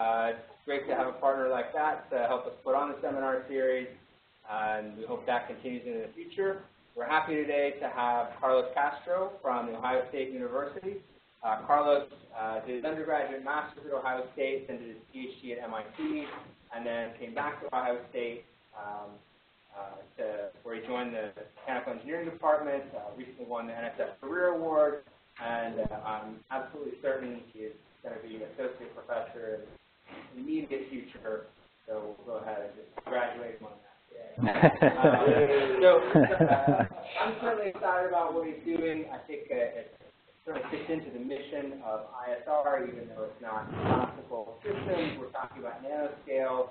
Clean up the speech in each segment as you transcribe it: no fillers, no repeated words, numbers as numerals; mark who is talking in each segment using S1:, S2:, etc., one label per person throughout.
S1: It's great to have a partner like that to help us put on the seminar series, and we hope that continues into the future. We're happy today to have Carlos Castro from the Ohio State University. Carlos did his undergraduate master's at Ohio State, then did his PhD at MIT, and then came back to Ohio State where he joined the Mechanical Engineering Department, recently won the NSF Career Award, and I'm absolutely certain he is going to be an associate professor in the immediate future, so we'll go ahead and just congratulate him on that. I'm certainly excited about what he's doing. I think it certainly fits into the mission of ISR, even though it's not classical systems. We're talking about nanoscale,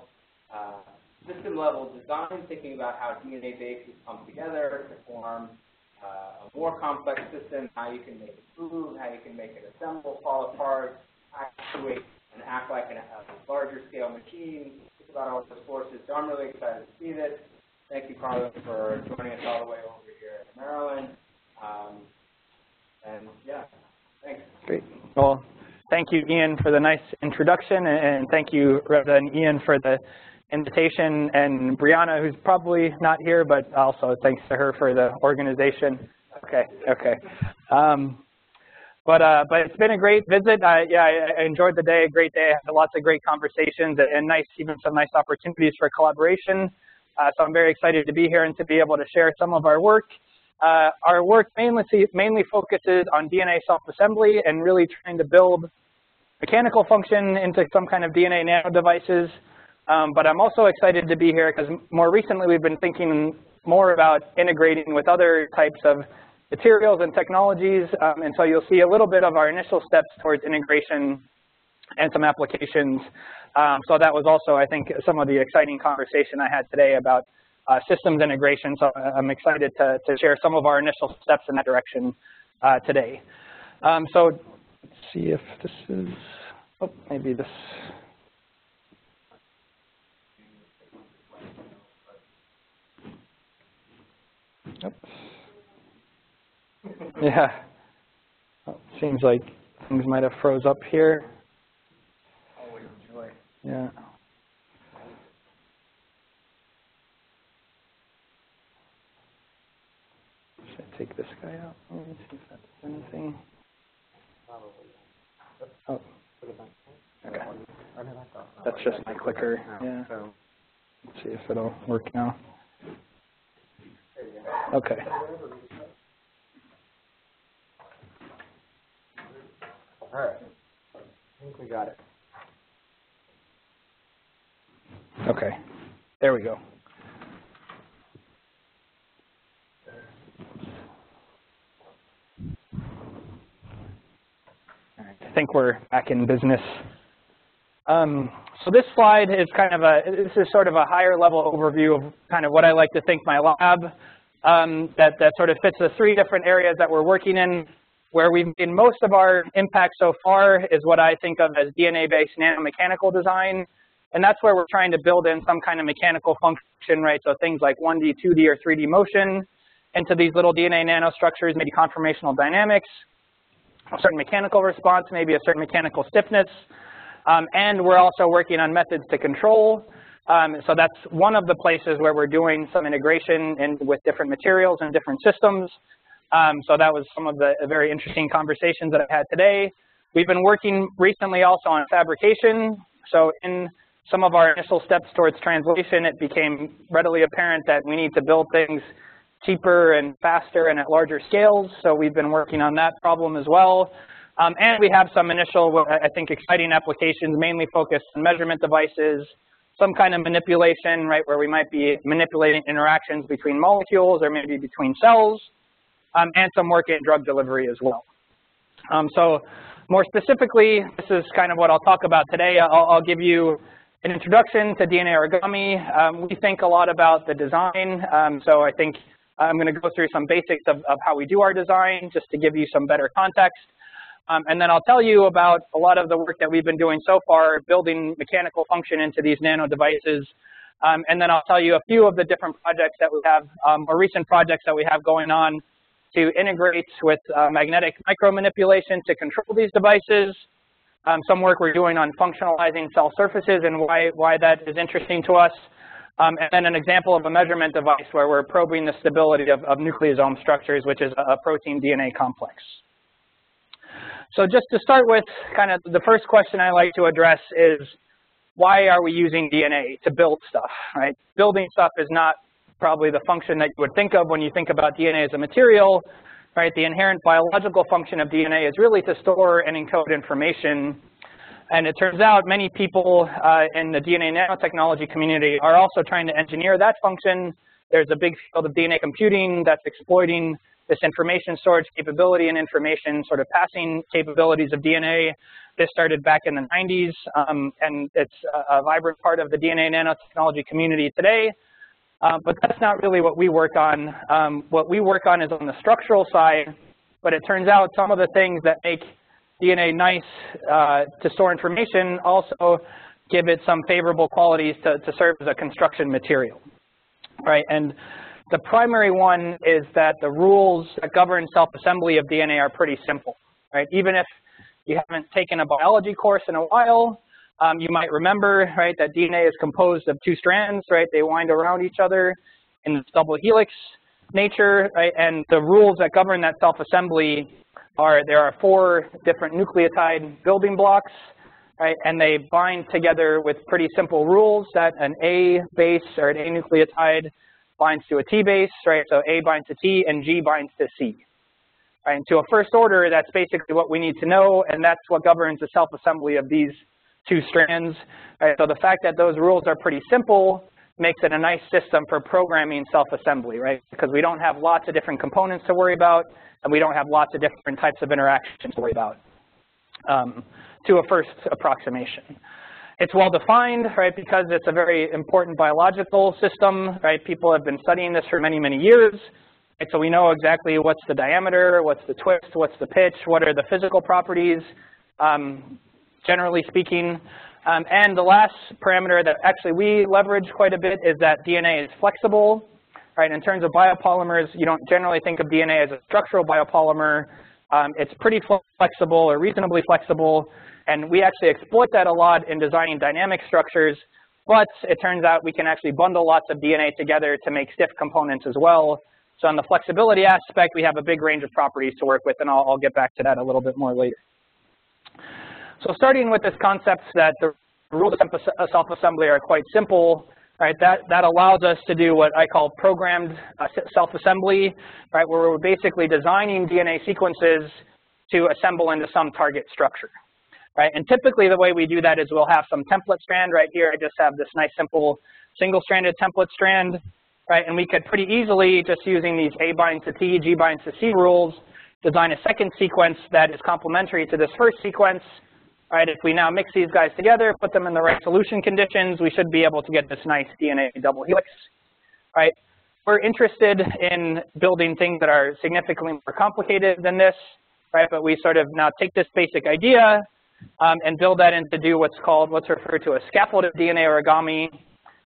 S1: system-level design, thinking about how DNA bases come together to form a more complex system, how you can make it move, how you can make it assemble, fall apart, actuate, and act like a larger scale machine. Think about all those forces. So I'm really excited to see this. Thank you, Carlos, for joining us all the way over here in Maryland. And yeah, thanks.
S2: Great. Well, thank you, Ian, for the nice introduction, and thank you, Reva and Ian, for the invitation, and Brianna, who's probably not here, but also thanks to her for the organization. Okay. But it's been a great visit. Yeah, I enjoyed the day. A great day. I had lots of great conversations and even some nice opportunities for collaboration. So I'm very excited to be here and to be able to share some of our work. Our work mainly focuses on DNA self-assembly and really trying to build mechanical function into some kind of DNA nanodevices. But I'm also excited to be here because more recently we've been thinking more about integrating with other types of materials and technologies. And so you'll see a little bit of our initial steps towards integration and some applications. So that was also, I think, some of the exciting conversation I had today about systems integration. So I'm excited to share some of our initial steps in that direction today. So let's see if this is, oh, maybe this. Oops. Yeah. Oh, seems like things might have froze up here.
S1: Always joy.
S2: Yeah. Should I take this guy out? Let me see if that's anything. Oh. Okay. That's just my clicker. Yeah. Let's see if it'll work now. Okay.
S3: All right. I think we got it.
S2: Okay. There we go. All right. I think we're back in business. So this slide is kind of this is sort of a higher level overview of kind of what I like to think my lab, that sort of fits the three different areas that we're working in. Where we've made most of our impact so far is what I think of as DNA-based nanomechanical design. And that's where we're trying to build in some kind of mechanical function, right? So things like 1D, 2D, or 3D motion into these little DNA nanostructures, maybe conformational dynamics, a certain mechanical response, maybe a certain mechanical stiffness. And we're also working on methods to control. So that's one of the places where we're doing some integration with different materials and different systems. So that was some of the very interesting conversations that I had today. We've been working recently also on fabrication. So in some of our initial steps towards translation, it became readily apparent that we need to build things cheaper and faster and at larger scales. So we've been working on that problem as well. And we have some initial, I think, exciting applications, mainly focused on measurement devices, some kind of manipulation, right, where we might be manipulating interactions between molecules or maybe between cells, and some work in drug delivery as well. So more specifically, this is kind of what I'll talk about today. I'll give you an introduction to DNA origami. We think a lot about the design, so I think I'm going to go through some basics of how we do our design, just to give you some better context. And then I'll tell you about a lot of the work that we've been doing so far, building mechanical function into these nano devices. And then I'll tell you a few of the different projects that we have, or recent projects that we have going on to integrate with magnetic micromanipulation to control these devices. some work we're doing on functionalizing cell surfaces and why that is interesting to us, and then an example of a measurement device where we're probing the stability of nucleosome structures, which is a protein DNA complex. So just to start with, kind of the first question I like to address is, why are we using DNA to build stuff, right? Building stuff is not probably the function that you would think of when you think about DNA as a material, right? The inherent biological function of DNA is really to store and encode information. And it turns out many people in the DNA nanotechnology community are also trying to engineer that function. There's a big field of DNA computing that's exploiting this information storage capability and information sort of passing capabilities of DNA. This started back in the 90s, and it's a vibrant part of the DNA nanotechnology community today. But that's not really what we work on. What we work on is on the structural side, but it turns out some of the things that make DNA nice to store information also give it some favorable qualities to serve as a construction material, right? And the primary one is that the rules that govern self-assembly of DNA are pretty simple, right? Even if you haven't taken a biology course in a while, you might remember, right, that DNA is composed of two strands, right? They wind around each other in this double helix nature, right? And the rules that govern that self-assembly are, there are 4 different nucleotide building blocks, right? And they bind together with pretty simple rules that an A base or an A nucleotide binds to a T base, right? So A binds to T and G binds to C. Right? And to a first order, that's basically what we need to know, and that's what governs the self-assembly of these 2 strands. Right? So the fact that those rules are pretty simple makes it a nice system for programming self-assembly, right? Because we don't have lots of different components to worry about, and we don't have lots of different types of interactions to worry about to a first approximation. It's well defined, right, because it's a very important biological system, right? People have been studying this for many, many years. Right? So we know exactly what's the diameter, what's the twist, what's the pitch, what are the physical properties, generally speaking. And the last parameter that actually we leverage quite a bit is that DNA is flexible, right? In terms of biopolymers, you don't generally think of DNA as a structural biopolymer. It's pretty flexible or reasonably flexible, and we actually exploit that a lot in designing dynamic structures, but it turns out we can actually bundle lots of DNA together to make stiff components as well. So on the flexibility aspect, we have a big range of properties to work with, and I'll get back to that a little bit more later. So starting with this concept that the rules of self-assembly are quite simple, right? That allows us to do what I call programmed self-assembly, right? Where we're basically designing DNA sequences to assemble into some target structure, right? And typically the way we do that is we'll have some template strand right here. I just have this nice simple single-stranded template strand, right? And we could pretty easily, just using these A binds to T, G binds to C rules, design a second sequence that is complementary to this first sequence. Right, if we now mix these guys together, put them in the right solution conditions, we should be able to get this nice DNA double helix. Right? We're interested in building things that are significantly more complicated than this, right? But we sort of now take this basic idea and build that into do what's referred to as scaffolded DNA origami.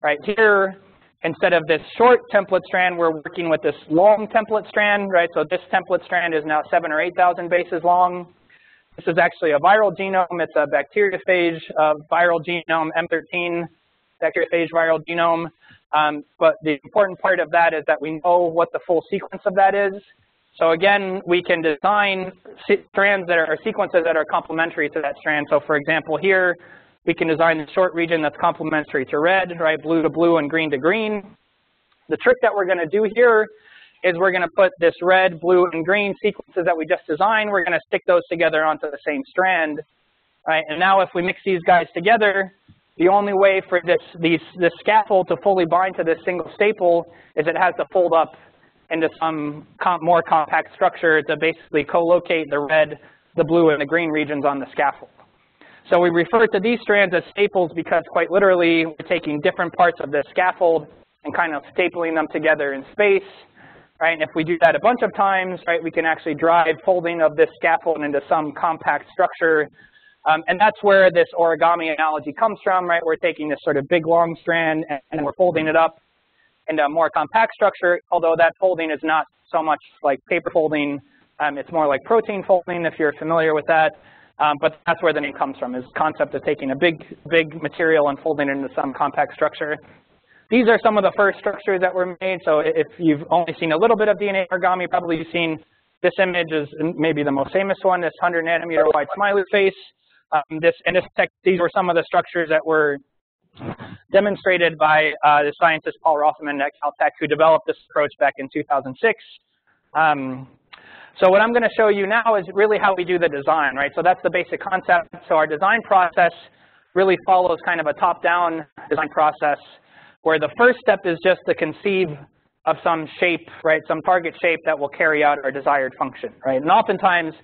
S2: Right here, instead of this short template strand, we're working with this long template strand. Right, so this template strand is now 7,000 or 8,000 bases long. This is actually a viral genome. It's a bacteriophage viral genome, M13 bacteriophage viral genome. But the important part of that is that we know what the full sequence of that is. So again, we can design strands that are sequences that are complementary to that strand. So for example, here, we can design the short region that's complementary to red, right, blue to blue and green to green. The trick that we're going to do here is we're going to put this red, blue, and green sequences that we just designed, we're going to stick those together onto the same strand, right? And now if we mix these guys together, the only way for this scaffold to fully bind to this single staple is it has to fold up into some more compact structure to basically co-locate the red, the blue, and the green regions on the scaffold. So we refer to these strands as staples because quite literally we're taking different parts of the scaffold and kind of stapling them together in space. Right, and if we do that a bunch of times, right, we can actually drive folding of this scaffold into some compact structure. And that's where this origami analogy comes from, right? We're taking this sort of big, long strand and we're folding it up into a more compact structure, although that folding is not so much like paper folding. It's more like protein folding, if you're familiar with that. But that's where the name comes from, is the concept of taking a big material and folding it into some compact structure. These are some of the first structures that were made. So if you've only seen a little bit of DNA origami, probably you've seen this image is maybe the most famous one, this 100 nanometer wide smiley face. These were some of the structures that were demonstrated by the scientist Paul Rothman at Caltech, who developed this approach back in 2006. So what I'm going to show you now is really how we do the design, right? So that's the basic concept. So our design process really follows kind of a top-down design process, where the first step is just to conceive of some shape, right, some target shape that will carry out our desired function, right? And oftentimes,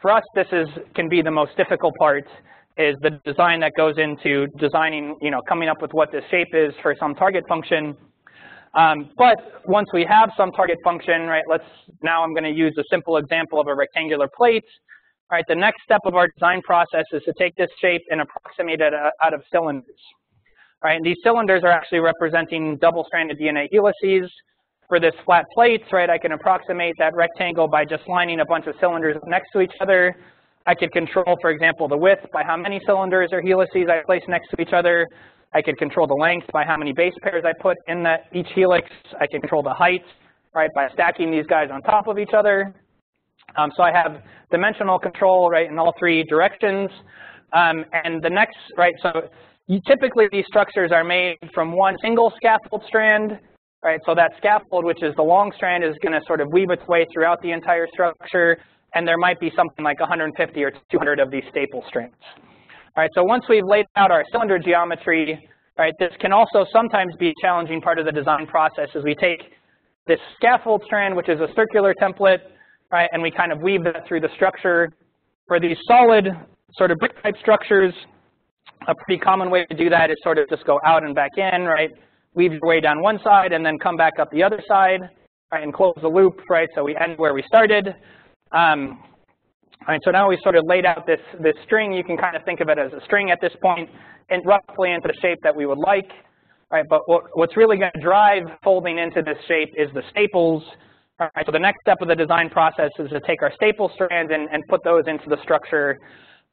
S2: for us, this can be the most difficult part, is the design that goes into designing, coming up with what this shape is for some target function. But once we have some target function, right, now I'm going to use a simple example of a rectangular plate. All right, the next step of our design process is to take this shape and approximate it out of cylinders. Right, and these cylinders are actually representing double-stranded DNA helices. For this flat plate, right, I can approximate that rectangle by just lining a bunch of cylinders next to each other. I could control, for example, the width by how many cylinders or helices I place next to each other. I could control the length by how many base pairs I put in each helix. I can control the height, right, by stacking these guys on top of each other. So I have dimensional control, right, in all three directions. And the next, right, so typically these structures are made from one single scaffold strand, right? So that scaffold, which is the long strand, is going to sort of weave its way throughout the entire structure, and there might be something like 150 or 200 of these staple strands. All right, so once we've laid out our cylinder geometry, right, this can also sometimes be a challenging part of the design process, as we take this scaffold strand, which is a circular template, right, and we kind of weave that through the structure. For these solid sort of brick-type structures, a pretty common way to do that is sort of just go out and back in, right? Weave your way down one side and then come back up the other side, right, and close the loop, right? So we end where we started. All right, so now we sort of laid out this string. You can kind of think of it as a string at this point, and roughly into the shape that we would like, right? But what's really going to drive folding into this shape is the staples. All right, so the next step of the design process is to take our staple strands and put those into the structure.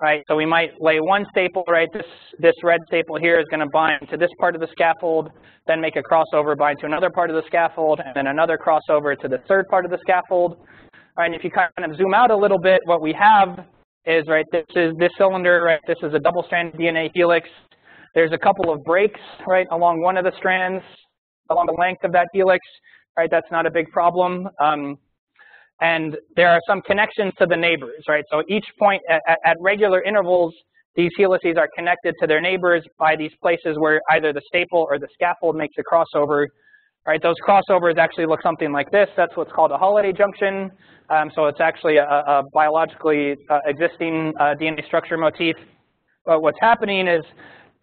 S2: Right, so we might lay one staple, right? This red staple here is going to bind to this part of the scaffold, then make a crossover bind to another part of the scaffold, and then another crossover to the third part of the scaffold. All right, and if you kind of zoom out a little bit, what we have is, right, this cylinder, right? This is a double-stranded DNA helix. There's a couple of breaks, right, along one of the strands, along the length of that helix. Right, that's not a big problem. And there are some connections to the neighbors, right? So each point, at regular intervals, these helices are connected to their neighbors by these places where either the staple or the scaffold makes a crossover. Right, those crossovers actually look something like this. That's what's called a holiday junction. So it's actually a biologically existing DNA structure motif. But what's happening is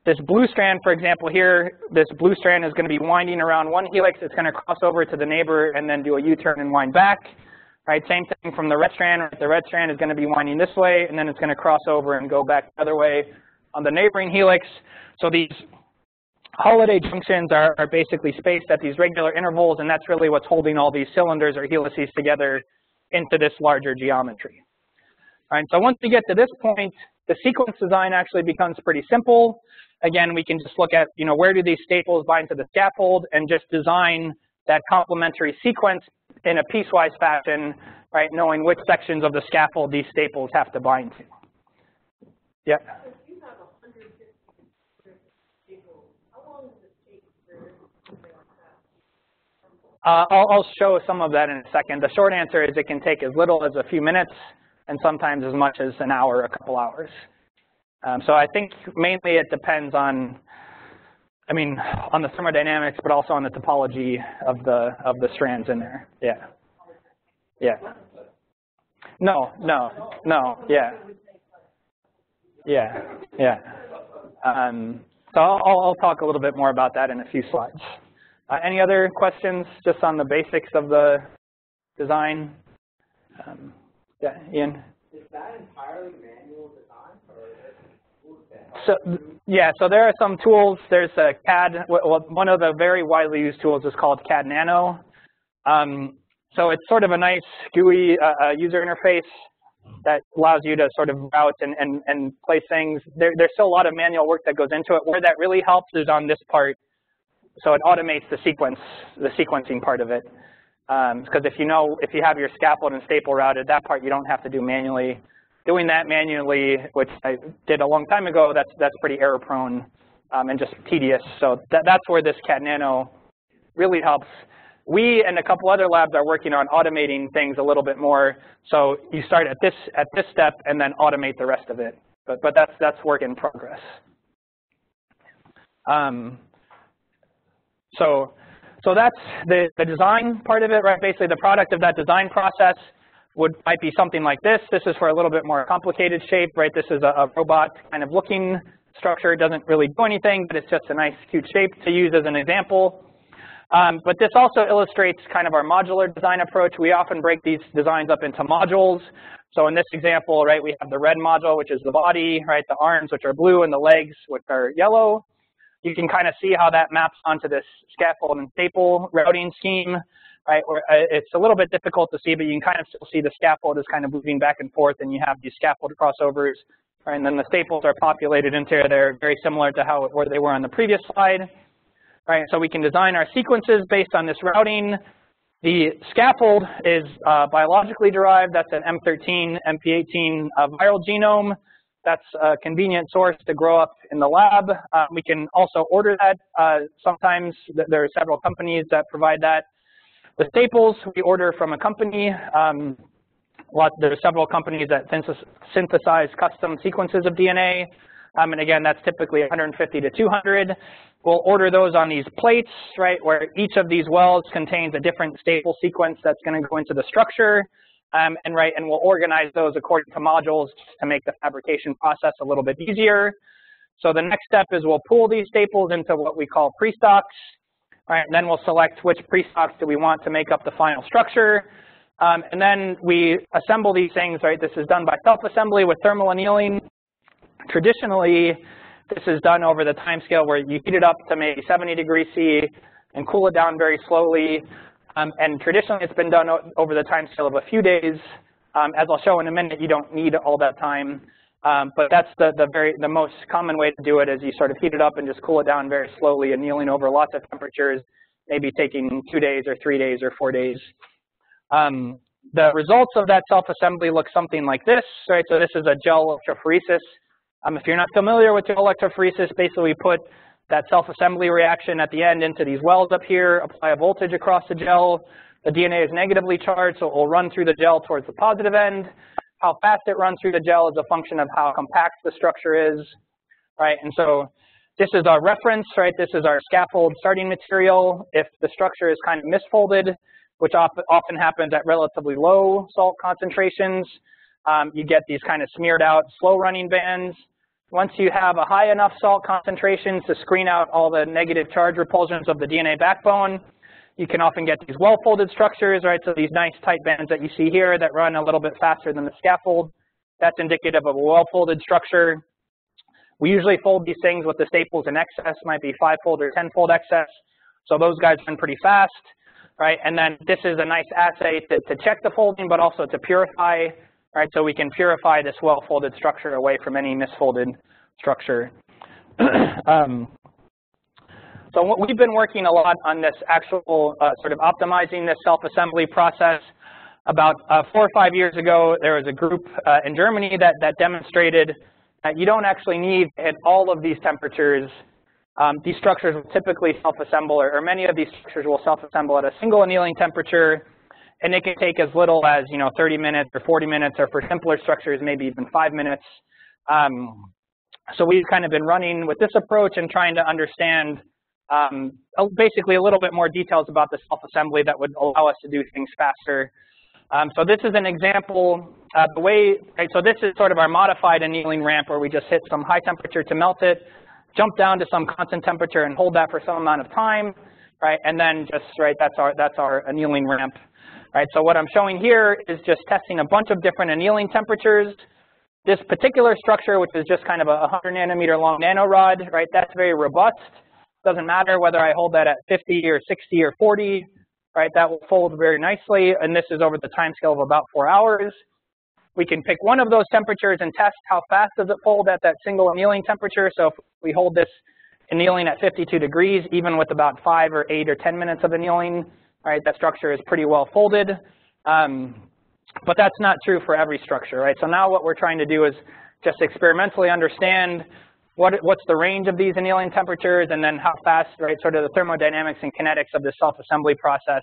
S2: this blue strand, for example, here, this blue strand is going to be winding around one helix. It's going to cross over to the neighbor and then do a U-turn and wind back. Right, same thing from the red strand. Right? The red strand is going to be winding this way, and then it's going to cross over and go back the other way on the neighboring helix. So these holiday junctions are basically spaced at these regular intervals, and that's really what's holding all these cylinders or helices together into this larger geometry. All right, so once we get to this point, the sequence design actually becomes pretty simple. Again, we can just look at, where do these staples bind to the scaffold, and just design that complementary sequence in a piecewise fashion, right, knowing which sections of the scaffold these staples have to bind to. Yeah?
S4: If you have 150 staples, how long does it take for that?
S2: I'll show some of that in a second. The short answer is it can take as little as a few minutes and sometimes as much as an hour, a couple hours. So I think mainly it depends on, on the thermodynamics, but also on the topology of the strands in there. Yeah. Yeah. No. Yeah. Yeah. Yeah. So I'll talk a little bit more about that in a few slides. Any other questions just on the basics of the design? Yeah, Ian?
S3: Is that entirely manual design, or
S2: so there are some tools. There's a CAD. One of the very widely used tools is called CAD Nano. So it's sort of a nice GUI user interface. that allows you to sort of route and place things. There's still a lot of manual work that goes into it. Where that really helps is on this part. So it automates the sequencing part of it. Because if you have your scaffold and staple routed, that part you don't have to do manually. Doing that manually, which I did a long time ago, that's pretty error prone and just tedious. So that's where this Cat Nano really helps. We and a couple other labs are working on automating things a little bit more. So you start at this step and then automate the rest of it. But that's work in progress. So that's the design part of it, right? Basically, the product of that design process might be something like this. This is for a little bit more complicated shape, right? This is a robot kind of looking structure. It doesn't really do anything, but it's just a nice, cute shape to use as an example. But this also illustrates kind of our modular design approach. We often break these designs up into modules. So in this example, right, we have the red module, which is the body, right, the arms, which are blue, and the legs, which are yellow. You can kind of see how that maps onto this scaffold and staple routing scheme, right? Where it's a little bit difficult to see, but you can kind of still see the scaffold is kind of moving back and forth, and you have these scaffold crossovers, right? And then the staples are populated into there, very similar to where they were on the previous slide, right? So we can design our sequences based on this routing. The scaffold is biologically derived. That's an M13, MP18 viral genome. That's a convenient source to grow up in the lab. We can also order that. Sometimes there are several companies that provide that. The staples we order from a company. There are several companies that synthesize custom sequences of DNA. And again, that's typically 150 to 200. We'll order those on these plates, right, where each of these wells contains a different staple sequence that's going to go into the structure. And we'll organize those according to modules to make the fabrication process a little bit easier. So the next step is we'll pool these staples into what we call pre-stocks. Right, and then we'll select which pre-stocks do we want to make up the final structure. And then we assemble these things, right? This is done by self-assembly with thermal annealing. Traditionally, this is done over the time scale where you heat it up to maybe 70 degrees C and cool it down very slowly. And traditionally, it's been done over the time scale of a few days. As I'll show in a minute, you don't need all that time. But that's the most common way to do it is you sort of heat it up and just cool it down very slowly, annealing over lots of temperatures, maybe taking 2 days or 3 days or 4 days. The results of that self-assembly look something like this, right? So this is a gel electrophoresis. If you're not familiar with gel electrophoresis, basically we put that self-assembly reaction at the end into these wells up here, apply a voltage across the gel. The DNA is negatively charged, so it will run through the gel towards the positive end. How fast it runs through the gel is a function of how compact the structure is, right? And so this is our reference, right? This is our scaffold starting material. If the structure is kind of misfolded, which often happens at relatively low salt concentrations, you get these kind of smeared out, slow running bands. Once you have a high enough salt concentration to screen out all the negative charge repulsions of the DNA backbone, you can often get these well-folded structures, right? So these nice tight bands that you see here that run a little bit faster than the scaffold, that's indicative of a well-folded structure. We usually fold these things with the staples in excess, might be 5-fold or 10-fold excess. So those guys run pretty fast, right? And then this is a nice assay to check the folding, but also to purify, right? So we can purify this well-folded structure away from any misfolded structure. So we've been working a lot on this actual sort of optimizing this self-assembly process. About 4 or 5 years ago, there was a group in Germany that demonstrated that you don't actually need to hit all of these temperatures. These structures will typically self-assemble, or many of these structures will self-assemble at a single annealing temperature, and it can take as little as 30 minutes or 40 minutes, or for simpler structures, maybe even 5 minutes. So we've kind of been running with this approach and trying to understand basically a little bit more details about the self-assembly that would allow us to do things faster. So this is an example. So this is sort of our modified annealing ramp where we just hit some high temperature to melt it, jump down to some constant temperature and hold that for some amount of time, right? And then just, right, that's our annealing ramp, right? So what I'm showing here is just testing a bunch of different annealing temperatures. This particular structure, which is just kind of a 100 nanometer long nanorod, right? That's very robust. Doesn't matter whether I hold that at 50 or 60 or 40, right? That will fold very nicely, and this is over the time scale of about 4 hours. we can pick one of those temperatures and test how fast does it fold at that single annealing temperature. So if we hold this annealing at 52 degrees, even with about 5 or 8 or 10 minutes of annealing, right, that structure is pretty well folded. But that's not true for every structure, right? So now what we're trying to do is just experimentally understand what's the range of these annealing temperatures, and then how fast, right, sort of the thermodynamics and kinetics of the self-assembly process.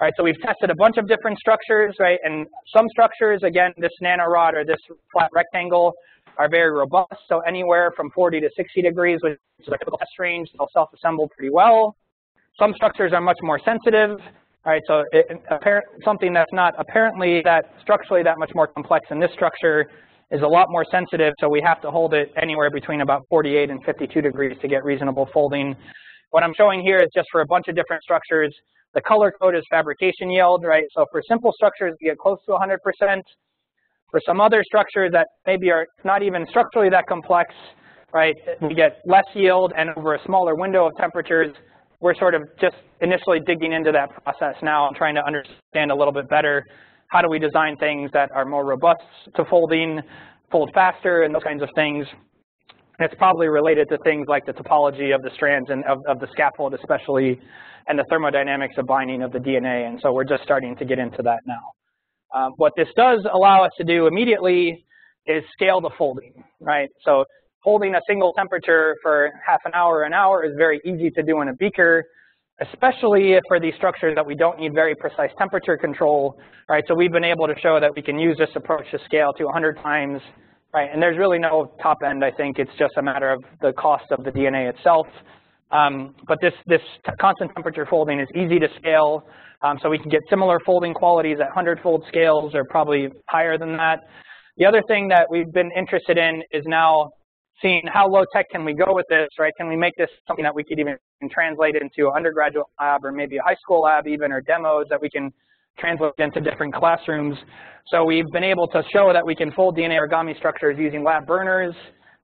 S2: All right, so we've tested a bunch of different structures, right, and some structures, again, this nanorod or this flat rectangle, are very robust, so anywhere from 40 to 60 degrees, which is a typical test range, they'll self-assemble pretty well. Some structures are much more sensitive. All right, so something that's not apparently that structurally that much more complex in this structure is a lot more sensitive, so we have to hold it anywhere between about 48 and 52 degrees to get reasonable folding. What I'm showing here is just for a bunch of different structures. The color code is fabrication yield, right? So for simple structures, we get close to 100%. For some other structures that maybe are not even structurally that complex, right, we get less yield, and over a smaller window of temperatures, we're sort of just initially digging into that process now and trying to understand a little bit better how do we design things that are more robust to folding, fold faster, and those kinds of things. And it's probably related to things like the topology of the strands and of the scaffold especially, and the thermodynamics of binding of the DNA. And so we're just starting to get into that now. What this does allow us to do immediately is scale the folding, right? So holding a single temperature for half an hour is very easy to do in a beaker, especially for these structures that we don't need very precise temperature control, right? So we've been able to show that we can use this approach to scale to 100 times, right? And there's really no top end, I think. It's just a matter of the cost of the DNA itself. But this constant temperature folding is easy to scale. So we can get similar folding qualities at 100-fold scales, or probably higher than that. The other thing that we've been interested in is now seeing how low tech can we go with this, right? Can we make this something that we could even translate into an undergraduate lab, or maybe a high school lab even, or demos that we can translate into different classrooms. So we've been able to show that we can fold DNA origami structures using lab burners,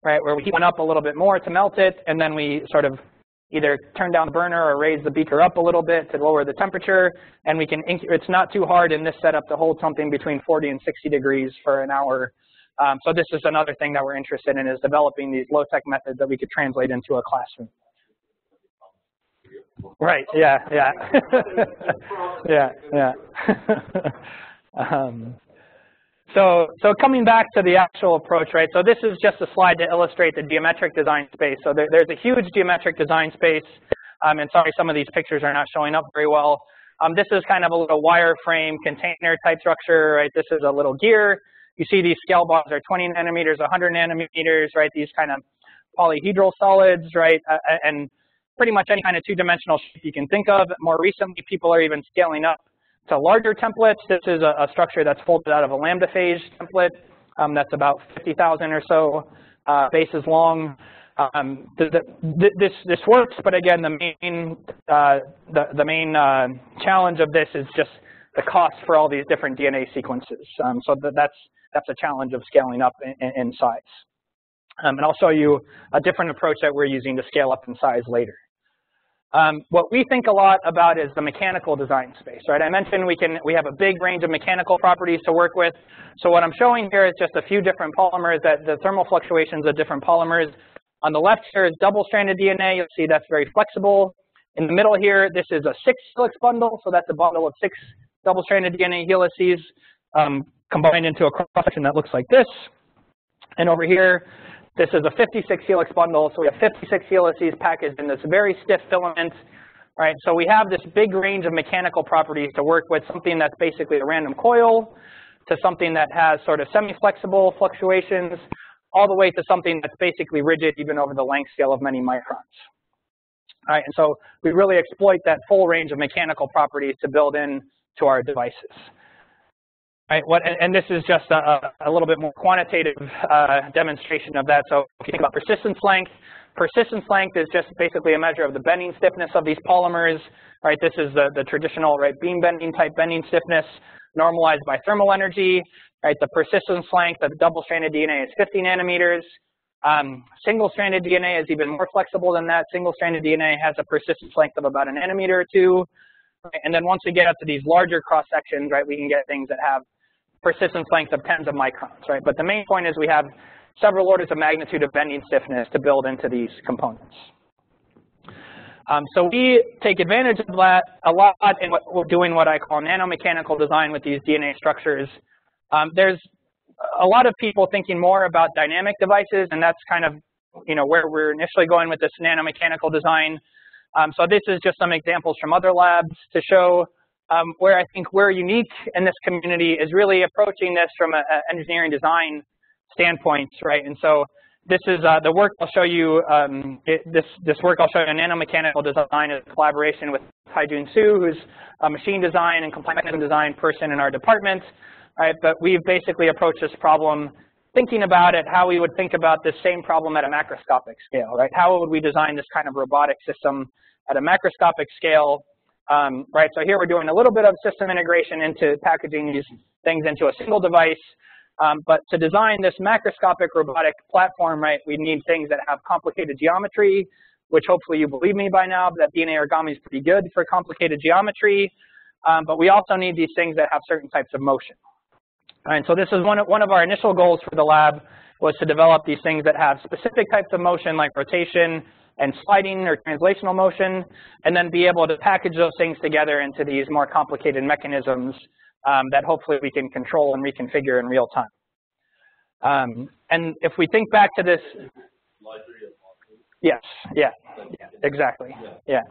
S2: right, where we heat one up a little bit more to melt it, and then we sort of either turn down the burner or raise the beaker up a little bit to lower the temperature, and we can, it's not too hard in this setup to hold something between 40 and 60 degrees for an hour. So this is another thing that we're interested in, is developing these low-tech methods that we could translate into a classroom. Right, yeah. yeah. So coming back to the actual approach, right? So this is just a slide to illustrate the geometric design space. So there's a huge geometric design space. And sorry, some of these pictures are not showing up very well. This is kind of a little wireframe container type structure, right? This is a little gear. You see these scale bars are 20 nanometers, 100 nanometers, right? These kind of polyhedral solids, right? And pretty much any kind of two-dimensional shape you can think of. More recently, people are even scaling up to larger templates. This is a structure that's folded out of a lambda phase template that's about 50,000 or so bases long. This works, but again, the main challenge of this is just the cost for all these different DNA sequences. So that's a challenge of scaling up in size. And I'll show you a different approach that we're using to scale up in size later. What we think a lot about is the mechanical design space, right? I mentioned we have a big range of mechanical properties to work with. So what I'm showing here is just a few different polymers, that the thermal fluctuations of different polymers. On the left here is double-stranded DNA. You'll see that's very flexible. In the middle here, this is a 6-helix bundle. So that's a bundle of 6 double-stranded DNA helices combined into a cross-section that looks like this. And over here, this is a 56-helix bundle. So we have 56 helices packaged in this very stiff filament, right? So we have this big range of mechanical properties to work with, something that's basically a random coil, to something that has sort of semi-flexible fluctuations, all the way to something that's basically rigid even over the length scale of many microns. All right, and so we really exploit that full range of mechanical properties to build in to our devices. Right, and this is just a little bit more quantitative demonstration of that. So if you think about persistence length is just basically a measure of the bending stiffness of these polymers. Right, this is the traditional, right, beam bending type bending stiffness normalized by thermal energy. Right, the persistence length of double-stranded DNA is 50 nanometers. Single-stranded DNA is even more flexible than that. Single-stranded DNA has a persistence length of about a nanometer or two. Right, and then once we get up to these larger cross sections, right, we can get things that have persistence length of tens of microns, right? But the main point is we have several orders of magnitude of bending stiffness to build into these components. So we take advantage of that a lot in what we're doing, what I call nanomechanical design with these DNA structures. There's a lot of people thinking more about dynamic devices, and that's kind of, you know, where we're initially going with this nanomechanical design. So this is just some examples from other labs to show where I think we're unique in this community is really approaching this from an engineering design standpoint, right? And so this is the work I'll show you. This work I'll show you in nanomechanical design is a collaboration with Haijun Su, who's a machine design and compliant mechanism design person in our department. Right? But we've basically approached this problem thinking about it, how we would think about this same problem at a macroscopic scale, right? How would we design this kind of robotic system at a macroscopic scale, right? So here we're doing a little bit of system integration into packaging these things into a single device. But to design this macroscopic robotic platform, right, we need things that have complicated geometry, which hopefully you believe me by now, that DNA origami is pretty good for complicated geometry. But we also need these things that have certain types of motion. And so this is one of our initial goals for the lab was to develop these things that have specific types of motion like rotation and sliding or translational motion, and then be able to package those things together into these more complicated mechanisms that hopefully we can control and reconfigure in real time. And if we think back to this, yes, yeah, exactly, yeah.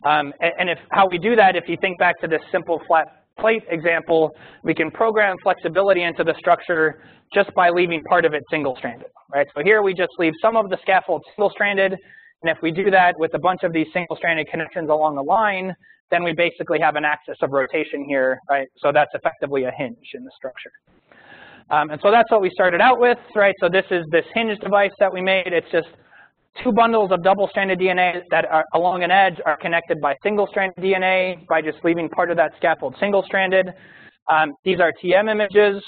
S2: And if how we do that, if you think back to this simple flat plate example, we can program flexibility into the structure just by leaving part of it single-stranded, right? So here we just leave some of the scaffold single-stranded, and if we do that with a bunch of these single-stranded connections along the line, then we basically have an axis of rotation here, right? So that's effectively a hinge in the structure. And so that's what we started out with, right? So this is this hinge device that we made. It's just two bundles of double-stranded DNA that are along an edge are connected by single-stranded DNA by just leaving part of that scaffold single-stranded. These are TM images.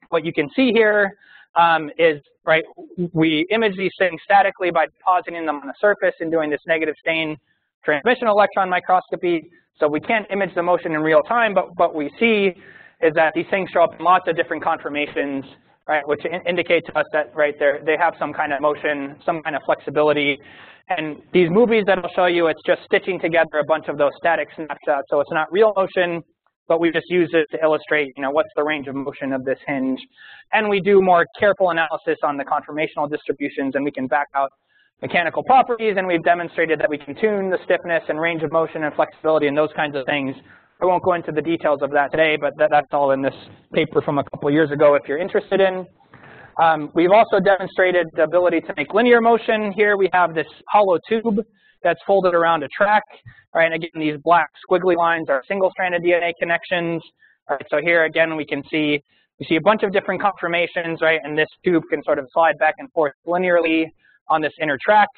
S2: What you can see here is, right, we image these things statically by depositing them on a surface and doing this negative stain transmission electron microscopy. So we can't image the motion in real time, but what we see is that these things show up in lots of different conformations, right, which indicate to us that, right, they have some kind of motion, some kind of flexibility. And these movies that I'll show you, it's just stitching together a bunch of those static snapshots. So it's not real motion, but we just use it to illustrate, you know, what's the range of motion of this hinge. And we do more careful analysis on the conformational distributions, and we can back out mechanical properties, and we've demonstrated that we can tune the stiffness and range of motion and flexibility and those kinds of things. I won't go into the details of that today, but that's all in this paper from a couple years ago if you're interested in. We've also demonstrated the ability to make linear motion. Here we have this hollow tube that's folded around a track, right? And again, these black squiggly lines are single-stranded DNA connections. All right, so here again we see a bunch of different conformations, right? And this tube can sort of slide back and forth linearly on this inner track.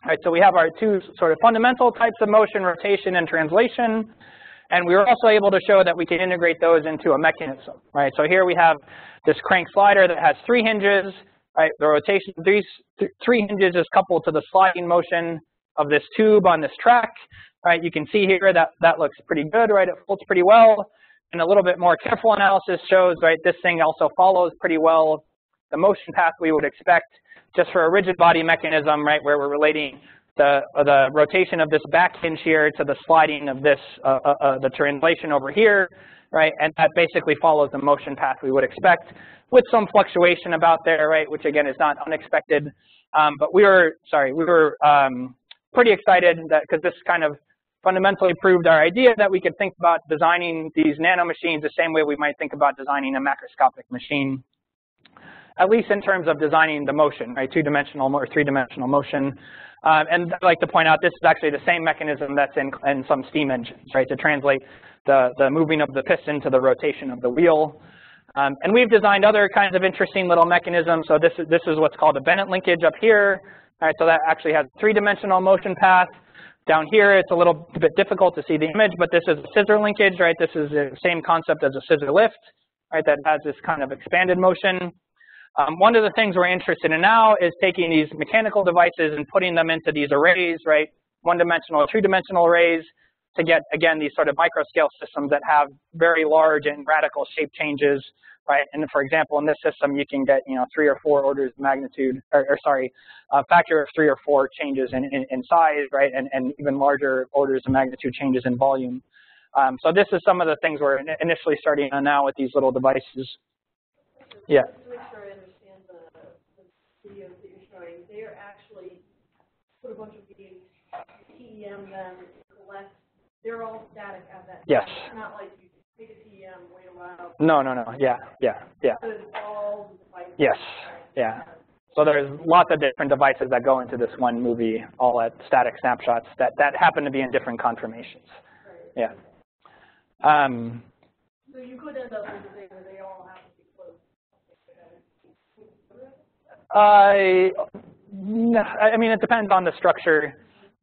S2: All right, so we have our two sort of fundamental types of motion, rotation and translation. And we were also able to show that we can integrate those into a mechanism, right? So here we have this crank slider that has 3 hinges, right? The rotation of these 3 hinges is coupled to the sliding motion of this tube on this track, right? You can see here that that looks pretty good, right? It folds pretty well. And a little bit more careful analysis shows, right, this thing also follows pretty well the motion path we would expect just for a rigid body mechanism, right, where we're relating the rotation of this back hinge here to the sliding of this, the translation over here, right? And that basically follows the motion path we would expect with some fluctuation about there, right? Which again is not unexpected. But we were pretty excited that because this kind of fundamentally proved our idea that we could think about designing these nanomachines the same way we might think about designing a macroscopic machine, at least in terms of designing the motion, right? 2-dimensional or 3-dimensional motion. And I'd like to point out this is actually the same mechanism that's in some steam engines, right, to translate the moving of the piston to the rotation of the wheel. And we've designed other kinds of interesting little mechanisms. So this is what's called a Bennett linkage up here. All right, so that actually has a 3-dimensional motion path. Down here, it's a little bit difficult to see the image, but this is a scissor linkage, right? This is the same concept as a scissor lift, right, that has this kind of expanded motion. One of the things we're interested in now is taking these mechanical devices and putting them into these arrays, right, 1-dimensional or 2-dimensional arrays. to get, again, these sort of microscale systems that have very large and radical shape changes, right? And for example, in this system, you can get, 3 or 4 orders of magnitude, a factor of 3 or 4 changes in size, right? And even larger orders of magnitude changes in volume. So this is some of the things we're initially starting on now with these little devices. Yeah.
S4: To make sure I understand the videos that you're showing, they are actually put a bunch of these TEM them, collect. They're all static at that time.
S2: Yes.
S4: It's not like you take a TEM, wait a while.
S2: No. Yeah.
S4: It's all the devices.
S2: Yes. Yeah. So there's lots of different devices that go into this one movie, all at static snapshots that happen to be in different conformations.
S4: Right.
S2: Yeah.
S4: So you could end up with a thing where they all have to be closed.
S2: I mean, it depends on the structure,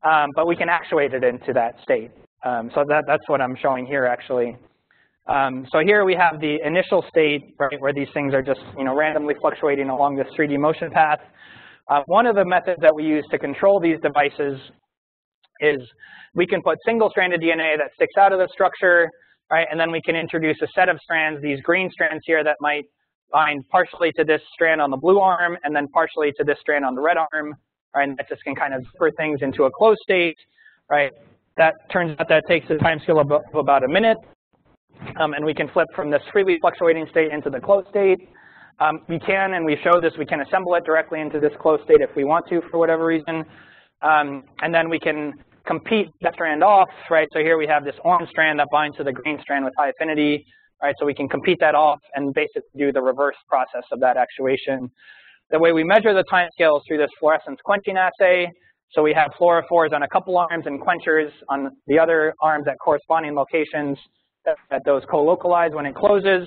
S2: but we can actuate it into that state. So that's what I'm showing here, actually. So here we have the initial state, right, where these things are just, randomly fluctuating along this 3D motion path. One of the methods that we use to control these devices is we can put single-stranded DNA that sticks out of the structure, right, and then we can introduce a set of strands, these green strands here that might bind partially to this strand on the blue arm and then partially to this strand on the red arm, right, and that just can kind of zipper things into a closed state, right. That turns out that takes a time scale of about a minute, and we can flip from this freely fluctuating state into the closed state. We can, and we show this, we can assemble it directly into this closed state if we want to for whatever reason, and then we can compete that strand off, right? So here we have this orange strand that binds to the green strand with high affinity, right? So we can compete that off and basically do the reverse process of that actuation. The way we measure the time scale is through this fluorescence quenching assay. So we have fluorophores on a couple arms and quenchers on the other arms at corresponding locations that those co-localize when it closes.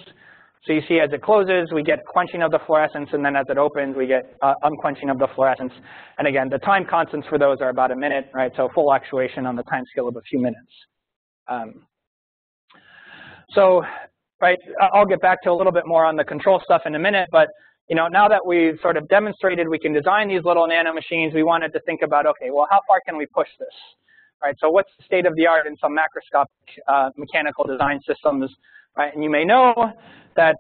S2: So you see as it closes, we get quenching of the fluorescence, and then as it opens, we get unquenching of the fluorescence. And again, the time constants for those are about a minute, right? So full actuation on the time scale of a few minutes. Right, I'll get back to a little bit more on the control stuff in a minute, but now that we've sort of demonstrated we can design these little nanomachines, we wanted to think about, okay, well, how far can we push this? Right, so what's the state of the art in some macroscopic mechanical design systems? Right, and you may know that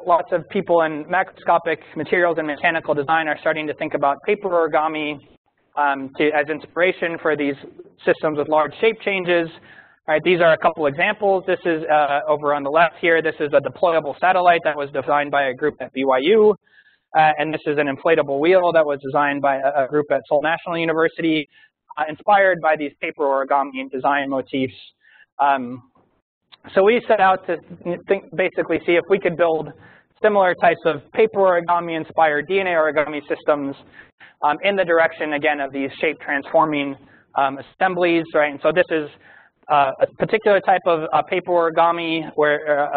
S2: lots of people in macroscopic materials and mechanical design are starting to think about paper origami as inspiration for these systems with large shape changes. Right, these are a couple examples. This is over on the left here. This is a deployable satellite that was designed by a group at BYU. And this is an inflatable wheel that was designed by a group at Seoul National University, inspired by these paper origami design motifs. So we set out to basically see if we could build similar types of paper origami-inspired DNA origami systems in the direction, again, of these shape-transforming assemblies, right? And so this is a particular type of paper origami where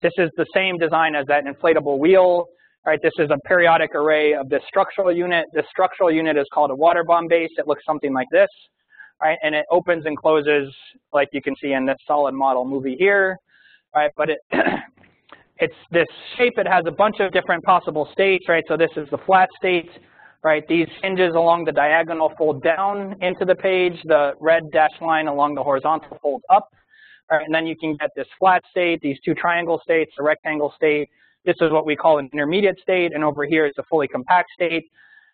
S2: this is the same design as that inflatable wheel, right? This is a periodic array of this structural unit. This structural unit is called a water bomb base. It looks something like this. Right, and it opens and closes like you can see in this solid model movie here, right? But it's this shape. It has a bunch of different possible states, right? So this is the flat state, right? These hinges along the diagonal fold down into the page. The red dashed line along the horizontal folds up, right? And then you can get this flat state, these two triangle states, a rectangle state. This is what we call an intermediate state, and over here is a fully compact state.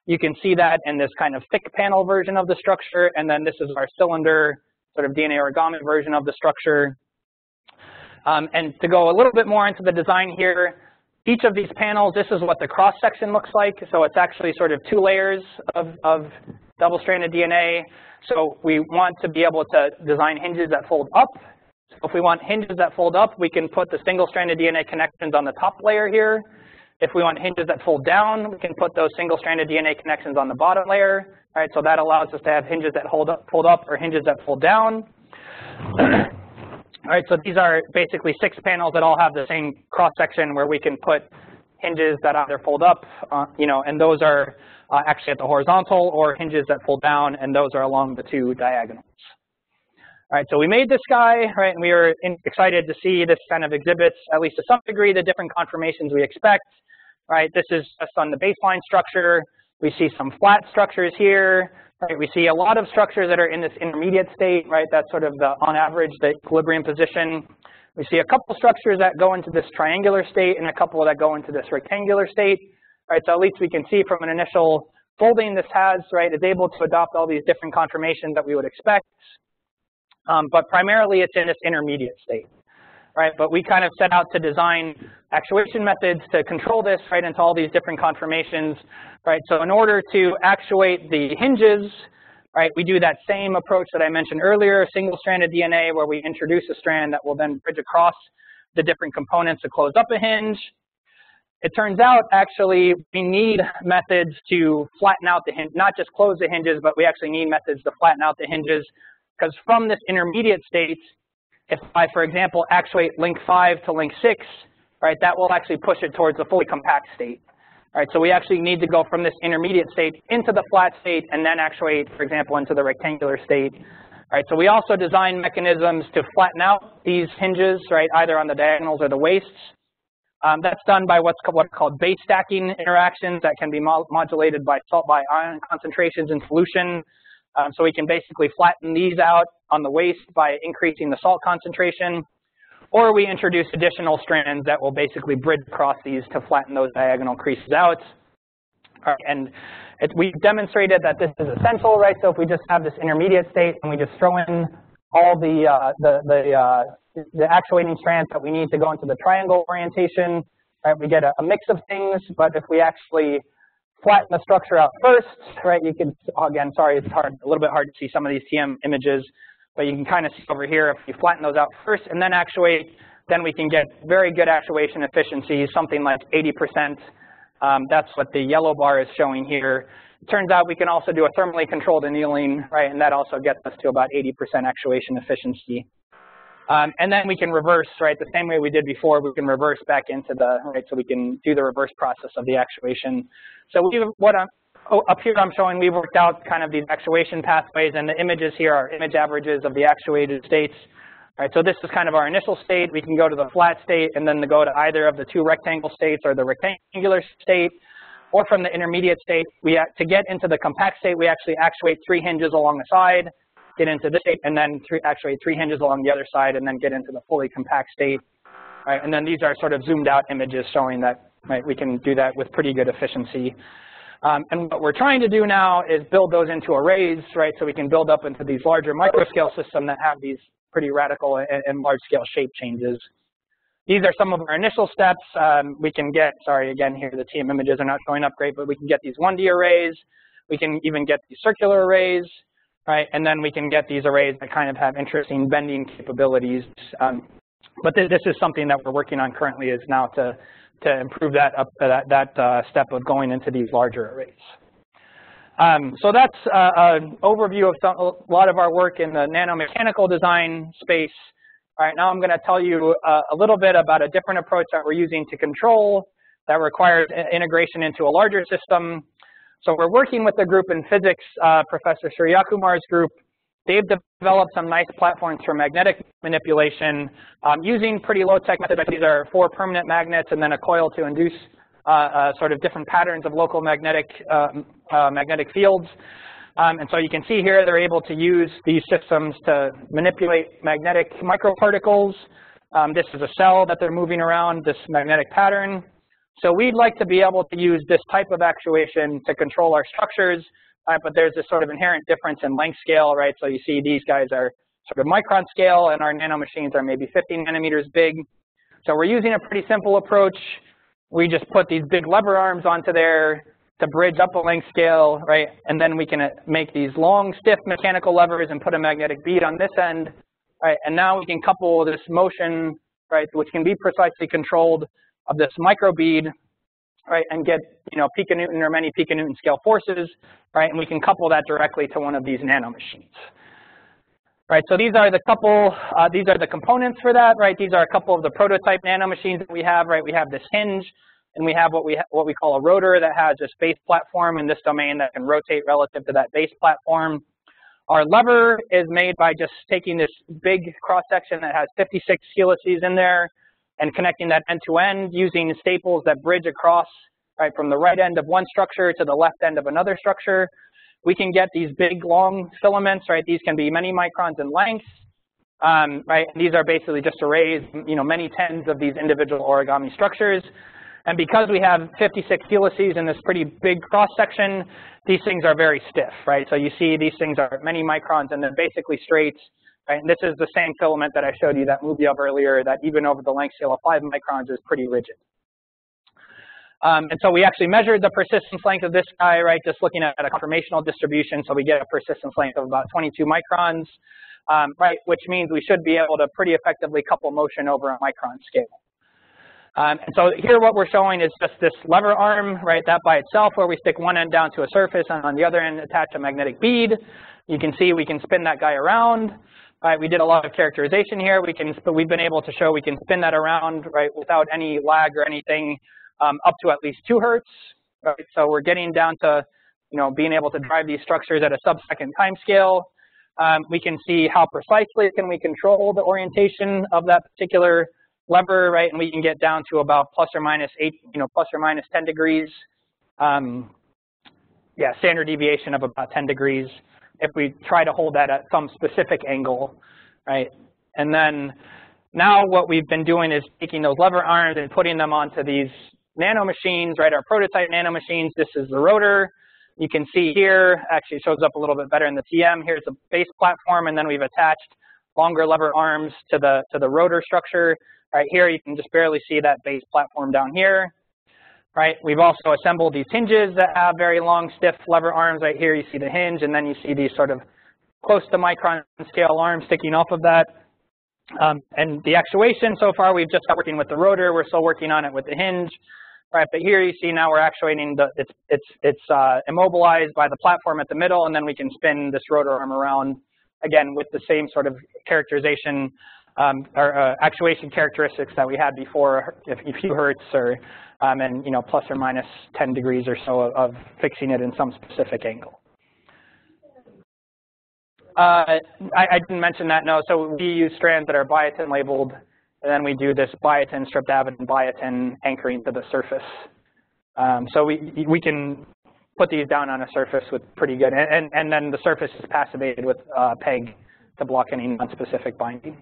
S2: You can see that in this kind of thick panel version of the structure, and then this is our cylinder sort of DNA origami version of the structure. And to go a little bit more into the design here, each of these panels, this is what the cross-section looks like. So it's actually sort of 2 layers of double-stranded DNA. So we want to be able to design hinges that fold up. So if we want hinges that fold up, we can put the single-stranded DNA connections on the top layer here. If we want hinges that fold down, we can put those single-stranded DNA connections on the bottom layer. Right, so that allows us to have hinges that fold up, or hinges that fold down. All right, so these are basically 6 panels that all have the same cross-section where we can put hinges that either fold up, and those are actually at the horizontal, or hinges that fold down, and those are along the 2 diagonals. All right, so we made this guy, right, and we were excited to see this kind of exhibits, at least to some degree, the different conformations we expect. Right, this is just on the baseline structure. We see some flat structures here, right? We see a lot of structures that are in this intermediate state, right? That's sort of the, on average, the equilibrium position. We see a couple structures that go into this triangular state and a couple that go into this rectangular state, right? So at least we can see from an initial folding this has, right, is able to adopt all these different conformations that we would expect. But primarily it's in this intermediate state, right? But we kind of set out to design actuation methods to control this, right, into all these different conformations, right? So in order to actuate the hinges, right, we do that same approach that I mentioned earlier, single-stranded DNA, where we introduce a strand that will then bridge across the different components to close up a hinge. It turns out, actually, we need methods to flatten out the hinge, not just close the hinges, but we actually need methods to flatten out the hinges, because from this intermediate state, if I, for example, actuate link 5 to link 6, right, that will actually push it towards a fully compact state. All right, so we actually need to go from this intermediate state into the flat state and then actuate, for example, into the rectangular state. All right, so we also design mechanisms to flatten out these hinges, right, either on the diagonals or the wastes. That's done by what's called base stacking interactions that can be modulated by salt by ion concentrations in solution. So we can basically flatten these out on the waste by increasing the salt concentration. Or we introduce additional strands that will basically bridge across these to flatten those diagonal creases out. And we've demonstrated that this is essential, right? So if we just have this intermediate state and we just throw in all the actuating strands that we need to go into the triangle orientation, right, we get a mix of things. But if we actually flatten the structure out first, right, you can, again, sorry, it's hard, a little bit hard to see some of these TM images. But you can kind of see over here, if you flatten those out first and then actuate, then we can get very good actuation efficiency, something like 80%. That's what the yellow bar is showing here. It turns out we can also do a thermally controlled annealing, right, and that also gets us to about 80% actuation efficiency. And then we can reverse, right, the same way we did before, we can reverse back into the, right, so we can do the reverse process of the actuation. So up here I'm showing we've worked out kind of these actuation pathways, and the images here are image averages of the actuated states. All right, so this is kind of our initial state. We can go to the flat state and then go to either of the two rectangle states or the rectangular state, or from the intermediate state. To get into the compact state, we actually actuate 3 hinges along the side, get into this state, and then actuate 3 hinges along the other side, and then get into the fully compact state. All right, and then these are sort of zoomed out images showing that, right, we can do that with pretty good efficiency. And what we're trying to do now is build those into arrays, right, so we can build up into these larger microscale systems that have these pretty radical and large-scale shape changes. These are some of our initial steps. We can get, sorry, again, here the TM images are not showing up great, but we can get these 1D arrays. We can even get these circular arrays, right, and then we can get these arrays that kind of have interesting bending capabilities. But this is something that we're working on currently, is now to improve that step of going into these larger arrays. So that's an overview of a lot of our work in the nanomechanical design space. All right, now I'm going to tell you a little bit about a different approach that we're using to control that requires integration into a larger system. So we're working with a group in physics, Professor Suryakumar's group. They've developed some nice platforms for magnetic manipulation using pretty low-tech methods. These are 4 permanent magnets and then a coil to induce sort of different patterns of local magnetic fields. And so you can see here they're able to use these systems to manipulate magnetic microparticles. This is a cell that they're moving around this magnetic pattern. So we'd like to be able to use this type of actuation to control our structures. But there's this sort of inherent difference in length scale, right? So you see these guys are sort of micron scale, and our nanomachines are maybe 50 nanometers big. So we're using a pretty simple approach. We just put these big lever arms onto there to bridge up a length scale, right? And then we can make these long, stiff mechanical levers and put a magnetic bead on this end, right? And now we can couple this motion, right, which can be precisely controlled, of this microbead, right, and get, you know, piconewton or many piconewton scale forces, right, and we can couple that directly to one of these nanomachines. Right, so these are the components for that, right? These are a couple of the prototype nanomachines that we have, right? We have this hinge, and we have what we call a rotor that has this base platform in this domain that can rotate relative to that base platform. Our lever is made by just taking this big cross section that has 56 helices in there and connecting that end to end using staples that bridge across right, from the right end of one structure to the left end of another structure. We can get these big, long filaments, right? These can be many microns in length, right? And these are basically just arrays, many tens of these individual origami structures. And because we have 56 helices in this pretty big cross-section, these things are very stiff, right? So you see these things are many microns and they're basically straight, right? And this is the same filament that I showed you that movie of earlier that even over the length scale of 5 microns is pretty rigid. And so we actually measured the persistence length of this guy, right, just looking at a conformational distribution. So we get a persistence length of about 22 microns, right, which means we should be able to pretty effectively couple motion over a micron scale. And so here what we're showing is just this lever arm, right, that by itself, where we stick one end down to a surface and on the other end attach a magnetic bead. You can see we can spin that guy around. Right, we did a lot of characterization here. We've been able to show we can spin that around, right, without any lag or anything, up to at least 2 hertz. Right? So we're getting down to, being able to drive these structures at a sub-second time scale. We can see how precisely can we control the orientation of that particular lever, right? And we can get down to about plus or minus 10 degrees. Standard deviation of about 10 degrees if we try to hold that at some specific angle, right? And then now what we've been doing is taking those lever arms and putting them onto these nanomachines, right? Our prototype nanomachines. This is the rotor. You can see here, actually it shows up a little bit better in the TM. Here's the base platform, and then we've attached longer lever arms to the rotor structure. Right here, you can just barely see that base platform down here. Right, we've also assembled these hinges that have very long, stiff lever arms. Right here, you see the hinge, and then you see these sort of close to micron scale arms sticking off of that. And the actuation, so far, we've just got working with the rotor. We're still working on it with the hinge. Right, but here you see now we're actuating it's immobilized by the platform at the middle, and then we can spin this rotor arm around again with the same sort of characterization or actuation characteristics that we had before, a few hertz or and plus or minus 10 degrees or so of fixing it in some specific angle. I didn't mention that, no. So we use strands that are biotin labeled, and then we do this biotin, stripped avidin biotin anchoring to the surface. So we can put these down on a surface with pretty good, and then the surface is passivated with PEG to block any non-specific binding.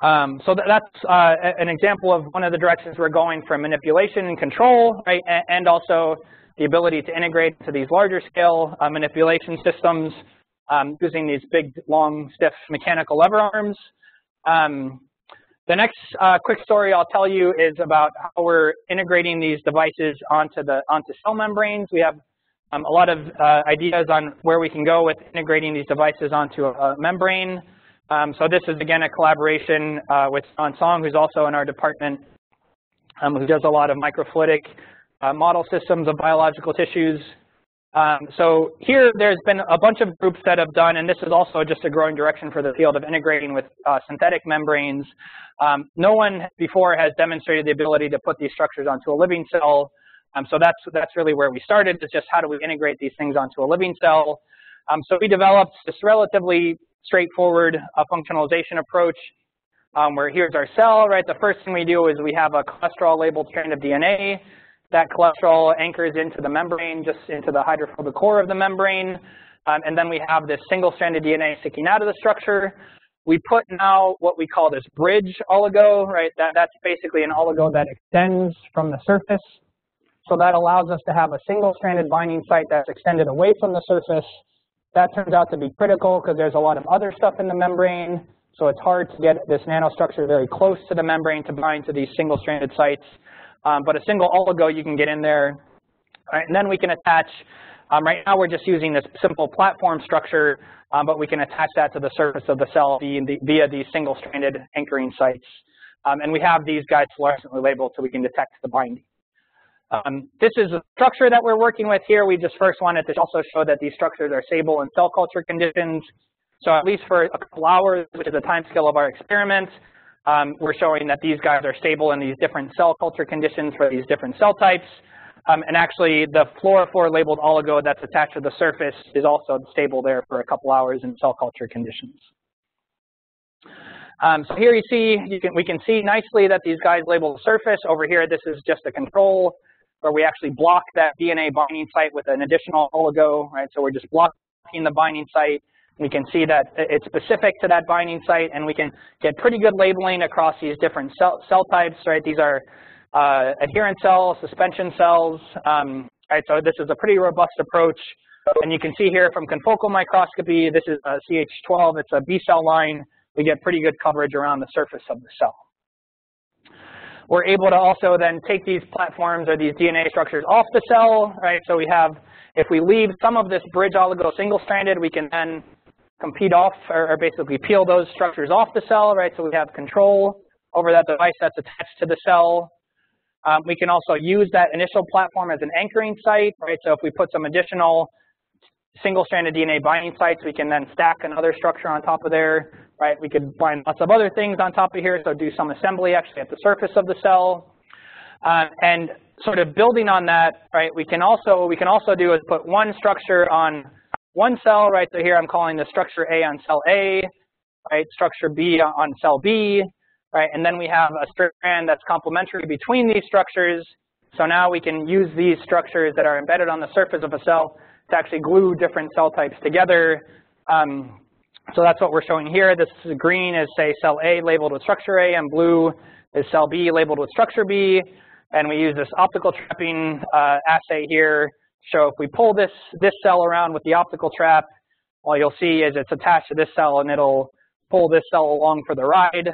S2: So that's an example of one of the directions we're going for manipulation and control, right, and also the ability to integrate to these larger scale manipulation systems using these big, long, stiff mechanical lever arms. The next quick story I'll tell you is about how we're integrating these devices onto cell membranes. We have a lot of ideas on where we can go with integrating these devices onto a membrane. So this is, again, a collaboration with An Song, who's also in our department, who does a lot of microfluidic model systems of biological tissues. So here there's been a bunch of groups that have done, and this is also just a growing direction for the field of integrating with synthetic membranes. No one before has demonstrated the ability to put these structures onto a living cell. So that's really where we started, is just how do we integrate these things onto a living cell. So we developed this relatively straightforward functionalization approach where here's our cell, right? The first thing we do is we have a cholesterol labeled strand of DNA. That cholesterol anchors into the membrane, just into the hydrophobic core of the membrane. And then we have this single-stranded DNA sticking out of the structure. We put now what we call this bridge oligo, right? That's basically an oligo that extends from the surface. So that allows us to have a single-stranded binding site that's extended away from the surface. That turns out to be critical because there's a lot of other stuff in the membrane. So it's hard to get this nanostructure very close to the membrane to bind to these single-stranded sites. But a single oligo, you can get in there. All right, and then we can attach, right now we're just using this simple platform structure, but we can attach that to the surface of the cell via these single-stranded anchoring sites. And we have these guys fluorescently labeled so we can detect the binding. This is a structure that we're working with here. We just first wanted to also show that these structures are stable in cell culture conditions. So at least for a couple hours, which is the time scale of our experiment, we're showing that these guys are stable in these different cell culture conditions for these different cell types. And actually, the fluorophore labeled oligo that's attached to the surface is also stable there for a couple hours in cell culture conditions. So here you see, we can see nicely that these guys label the surface. Over here, this is just a control where we actually block that DNA binding site with an additional oligo, right? So we're just blocking the binding site. We can see that it's specific to that binding site, and we can get pretty good labeling across these different cell types, right? These are adherent cells, suspension cells, right? So this is a pretty robust approach. And you can see here from confocal microscopy, this is a CH12, it's a B cell line. We get pretty good coverage around the surface of the cell. We're able to also then take these platforms or these DNA structures off the cell, right? So we have, if we leave some of this bridge oligo single-stranded, we can then compete off or basically peel those structures off the cell, right? So we have control over that device that's attached to the cell. We can also use that initial platform as an anchoring site, right? So if we put some additional single-stranded DNA binding sites, we can then stack another structure on top of there, right? We could bind lots of other things on top of here, so do some assembly actually at the surface of the cell. And sort of building on that, right, we can also do is put one structure on one cell, right? So here I'm calling the structure A on cell A, right? Structure B on cell B, right? And then we have a strand that's complementary between these structures. So now we can use these structures that are embedded on the surface of a cell to actually glue different cell types together. So that's what we're showing here. This green is, say, cell A labeled with structure A, and blue is cell B labeled with structure B. And we use this optical trapping assay here. So if we pull this cell around with the optical trap, all you'll see is it's attached to this cell, and it'll pull this cell along for the ride.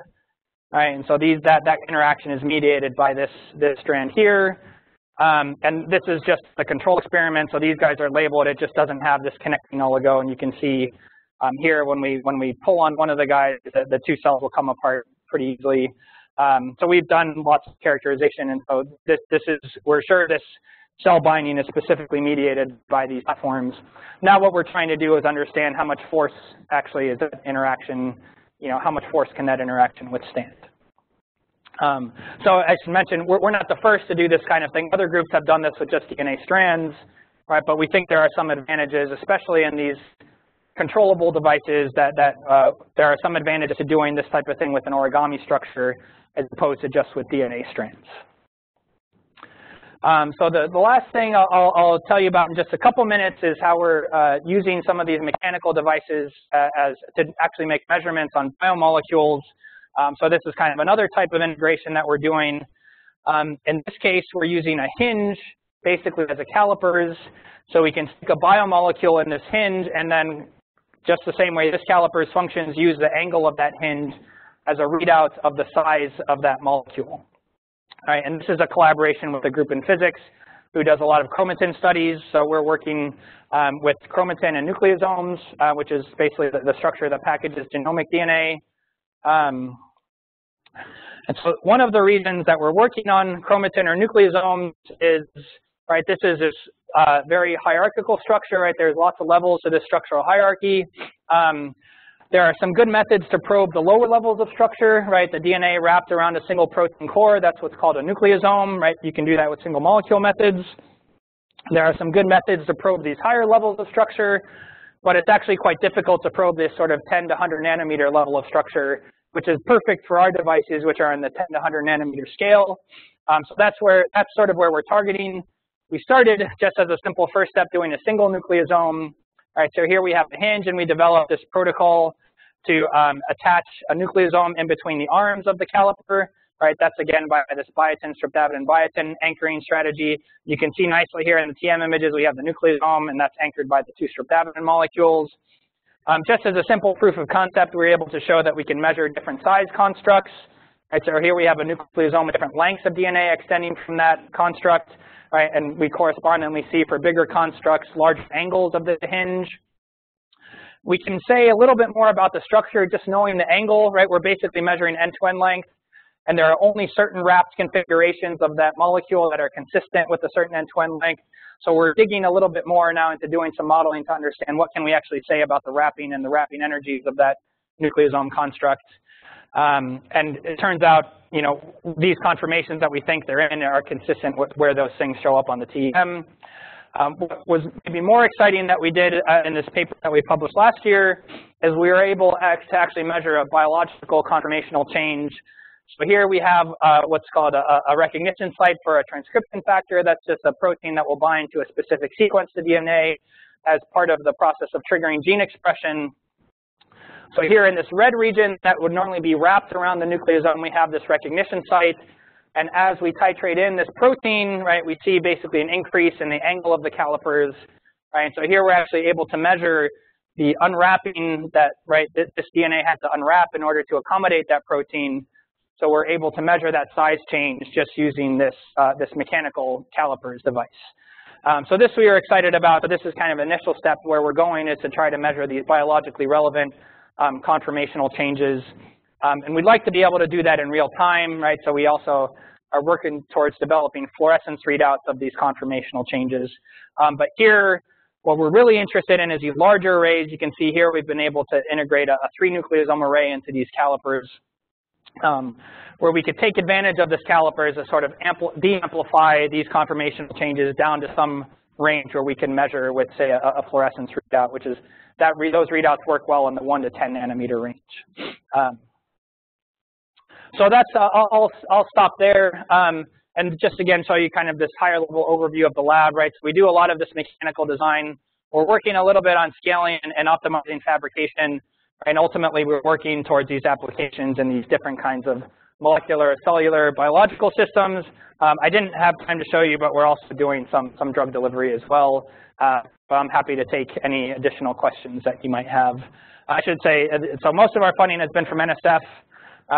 S2: Right? And so that interaction is mediated by this strand here. And this is just a control experiment, so these guys are labeled. It just doesn't have this connecting oligo, and you can see here when we pull on one of the guys, the two cells will come apart pretty easily. So we've done lots of characterization, and so we're sure this cell binding is specifically mediated by these platforms. Now what we're trying to do is understand how much force actually is that interaction, how much force can that interaction withstand. So as I mentioned, we're not the first to do this kind of thing. Other groups have done this with just DNA strands, right? But we think there are some advantages, especially in these controllable devices, that there are some advantages to doing this type of thing with an origami structure as opposed to just with DNA strands. So the last thing I'll tell you about in just a couple minutes is how we're using some of these mechanical devices to actually make measurements on biomolecules. So this is kind of another type of integration that we're doing. In this case, we're using a hinge basically as a calipers. So we can stick a biomolecule in this hinge, and then just the same way this calipers functions, use the angle of that hinge as a readout of the size of that molecule. All right, and this is a collaboration with a group in physics who does a lot of chromatin studies. So we're working with chromatin and nucleosomes, which is basically the structure that packages genomic DNA. And so one of the reasons that we're working on chromatin or nucleosomes is, right, this is this very hierarchical structure, right? There's lots of levels to this structural hierarchy. There are some good methods to probe the lower levels of structure, right? The DNA wrapped around a single protein core, that's what's called a nucleosome, right? You can do that with single molecule methods. There are some good methods to probe these higher levels of structure, but it's actually quite difficult to probe this sort of 10 to 100 nanometer level of structure, which is perfect for our devices, which are in the 10 to 100 nanometer scale. So that's sort of where we're targeting. We started just as a simple first step doing a single nucleosome. All right, so here we have the hinge, and we developed this protocol to attach a nucleosome in between the arms of the caliper. Right, that's again by this biotin, streptavidin, biotin anchoring strategy. You can see nicely here in the TM images we have the nucleosome, and that's anchored by the two streptavidin molecules. Just as a simple proof of concept, we were able to show that we can measure different size constructs. Right, so here we have a nucleosome with different lengths of DNA extending from that construct. Right, and we correspondingly see for bigger constructs large angles of the hinge. We can say a little bit more about the structure just knowing the angle. Right, we're basically measuring end-to-end length, and there are only certain wrapped configurations of that molecule that are consistent with a certain end-to-end length. So we're digging a little bit more now into doing some modeling to understand what can we actually say about the wrapping and the wrapping energies of that nucleosome construct. And it turns out, these conformations that we think they're in are consistent with where those things show up on the TEM. What was maybe more exciting that we did in this paper that we published last year is we were able to actually measure a biological conformational change. So here we have what's called a recognition site for a transcription factor. That's just a protein that will bind to a specific sequence to DNA as part of the process of triggering gene expression. So here in this red region that would normally be wrapped around the nucleosome, we have this recognition site. And as we titrate in this protein, right, we see basically an increase in the angle of the calipers, right? So here we're actually able to measure the unwrapping that, right, this DNA has to unwrap in order to accommodate that protein. So we're able to measure that size change just using this, this mechanical calipers device. So this we are excited about, but this is kind of an initial step. Where we're going is to try to measure these biologically relevant conformational changes. And we'd like to be able to do that in real time, right? So we also are working towards developing fluorescence readouts of these conformational changes. But here, what we're really interested in is these larger arrays. You can see here we've been able to integrate a 3-nucleosome array into these calipers, where we could take advantage of this calipers to sort of de-amplify these conformational changes down to some range where we can measure with, say, a fluorescence readout, which is those readouts work well in the 1 to 10 nanometer range. So that's, I'll stop there. And just again, show you kind of this higher level overview of the lab, right? So we do a lot of this mechanical design. We're working a little bit on scaling and optimizing fabrication. And ultimately, we're working towards these applications in these different kinds of molecular, cellular, biological systems. I didn't have time to show you, but we're also doing some drug delivery as well. But I'm happy to take any additional questions that you might have. I should say, so most of our funding has been from NSF.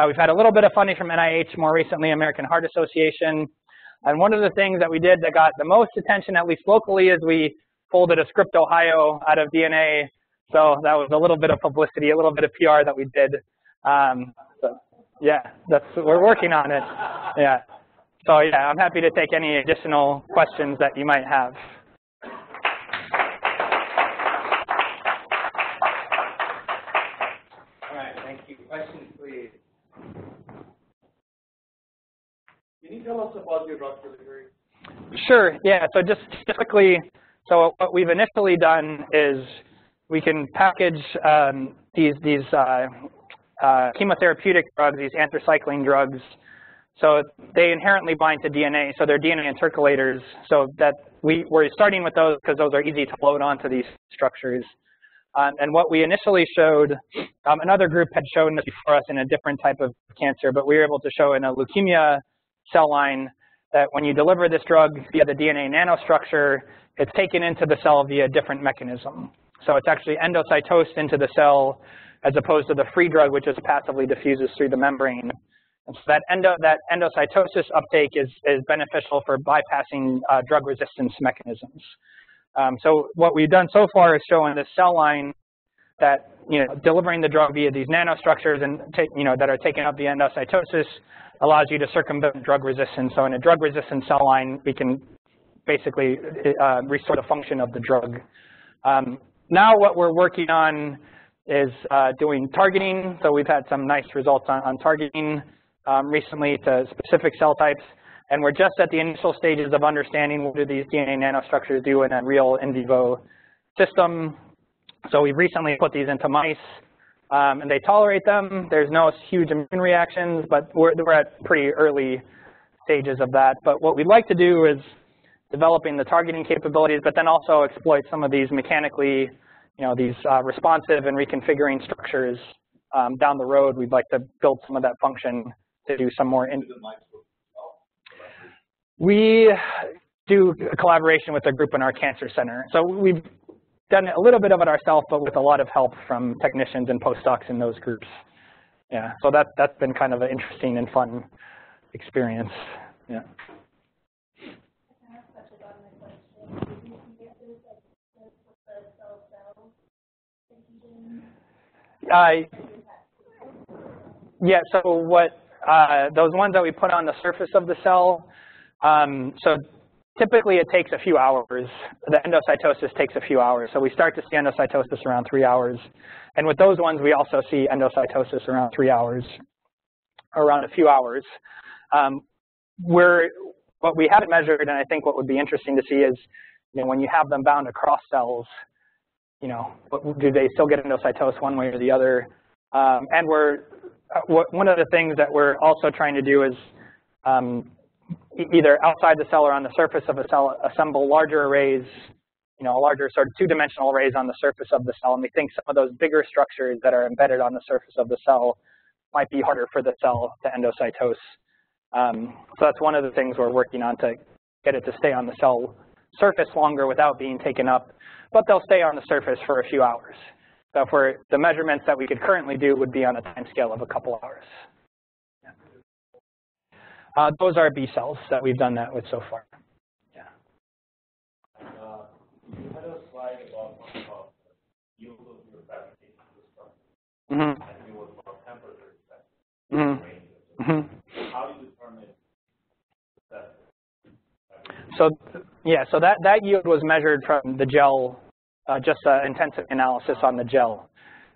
S2: We've had a little bit of funding from NIH, more recently American Heart Association. And one of the things that we did that got the most attention, at least locally, is we folded a script Ohio out of DNA. So that was a little bit of publicity, a little bit of PR that we did. So yeah, we're working on it. Yeah. So yeah, I'm happy to take any additional questions that you might have.
S1: All right, thank you. Questions, please. Can you tell us about your drug delivery?
S2: Sure. Yeah. So just quickly, so what we've initially done is we can package these chemotherapeutic drugs, these anthracycline drugs. So they inherently bind to DNA. So they're DNA intercalators. So that we're starting with those because those are easy to load onto these structures. And what we initially showed, another group had shown this before us in a different type of cancer, but we were able to show in a leukemia cell line that when you deliver this drug via the DNA nanostructure, it's taken into the cell via a different mechanism. So it's actually endocytosed into the cell as opposed to the free drug, which just passively diffuses through the membrane. And so that endocytosis uptake is beneficial for bypassing drug resistance mechanisms. So what we've done so far is show in this cell line that delivering the drug via these nanostructures and that are taking up the endocytosis allows you to circumvent drug resistance. So in a drug resistant cell line, we can basically restore the function of the drug. Now what we're working on is doing targeting. So we've had some nice results on targeting recently to specific cell types. And we're just at the initial stages of understanding what do these DNA nanostructures do in a real in vivo system. So we recently put these into mice, and they tolerate them. There's no huge immune reactions, but we're at pretty early stages of that. But what we'd like to do is developing the targeting capabilities, but then also exploit some of these mechanically, these responsive and reconfiguring structures down the road. We'd like to build some of that function to do some more. We do a collaboration with a group in our cancer center. So we've done a little bit of it ourselves, but with a lot of help from technicians and postdocs in those groups. Yeah, so that's been kind of an interesting and fun experience. Yeah. Yeah, so what those ones that we put on the surface of the cell, so typically it takes a few hours. The endocytosis takes a few hours. So we start to see endocytosis around 3 hours. And with those ones, we also see endocytosis around 3 hours, around a few hours. What we haven't measured, and I think what would be interesting to see is, when you have them bound across cells, you know, do they still get endocytosis one way or the other? And one of the things that we're also trying to do is either outside the cell or on the surface of a cell, assemble larger arrays, you know, larger sort of two-dimensional arrays on the surface of the cell. And we think some of those bigger structures that are embedded on the surface of the cell might be harder for the cell to endocytose. So that's one of the things we're working on, to get it to stay on the cell surface longer without being taken up, but they'll stay on the surface for a few hours. So for the measurements that we could currently do would be on a time scale of a couple hours. Yeah. Those are B cells that we've done that with so far. Yeah.
S5: You had a slide about yield of your fabrication structure.
S2: Mm-hmm.
S5: And it was about temperature effect.
S2: Mm-hmm. Mm-hmm.
S5: How do you determine that?
S2: So yeah, so that yield was measured from the gel, just intensive analysis on the gel.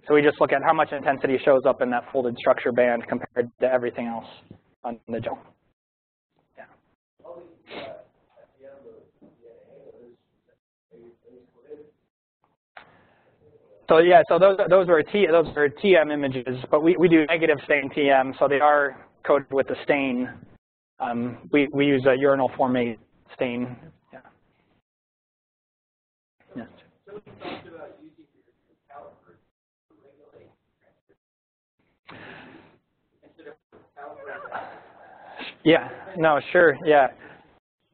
S2: So we just look at how much intensity shows up in that folded structure band compared to everything else on the gel. Yeah. So yeah, so those are TM images, but we do negative stain TM, so they are coated with a stain. We use a urinal formate stain. Yeah. Yeah.
S1: So we talked about using your calipers to regulate instead of calipers.
S2: Yeah. No. Sure. Yeah.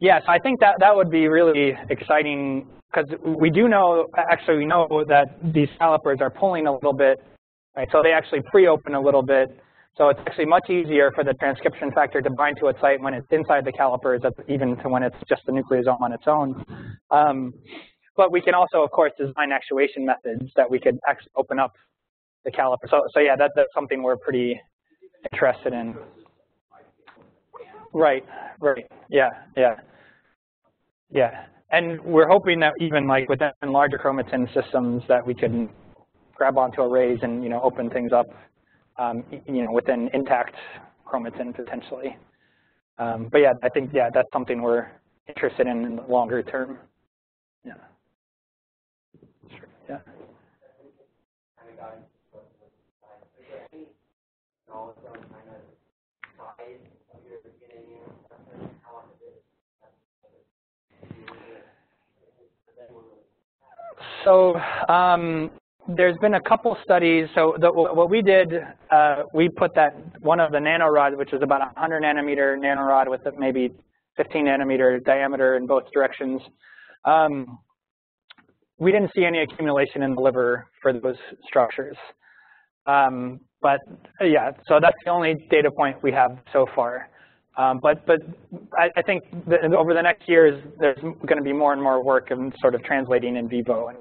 S2: Yes. I think that would be really exciting, because we do know, actually, we know that these calipers are pulling a little bit, right? So they actually pre-open a little bit. So it's actually much easier for the transcription factor to bind to its site when it's inside the calipers, even to when it's just the nucleosome on its own. But we can also, of course, design actuation methods that we could actually open up the caliper. So yeah, that's something we're pretty interested in. Right. Right. Yeah. Yeah. Yeah. And we're hoping that even like within larger chromatin systems that we can grab onto arrays and, you know, open things up, you know, within intact chromatin potentially. But yeah, I think, yeah, that's something we're interested in the longer term. Yeah. Sure. Yeah. So there's been a couple studies. So what we did, we put that one of the nanorod, which is about a 100 nanometer nanorod with maybe 15 nanometer diameter in both directions. We didn't see any accumulation in the liver for those structures. But yeah, so that's the only data point we have so far. But I think that over the next years, there's going to be more and more work in sort of translating in vivo, and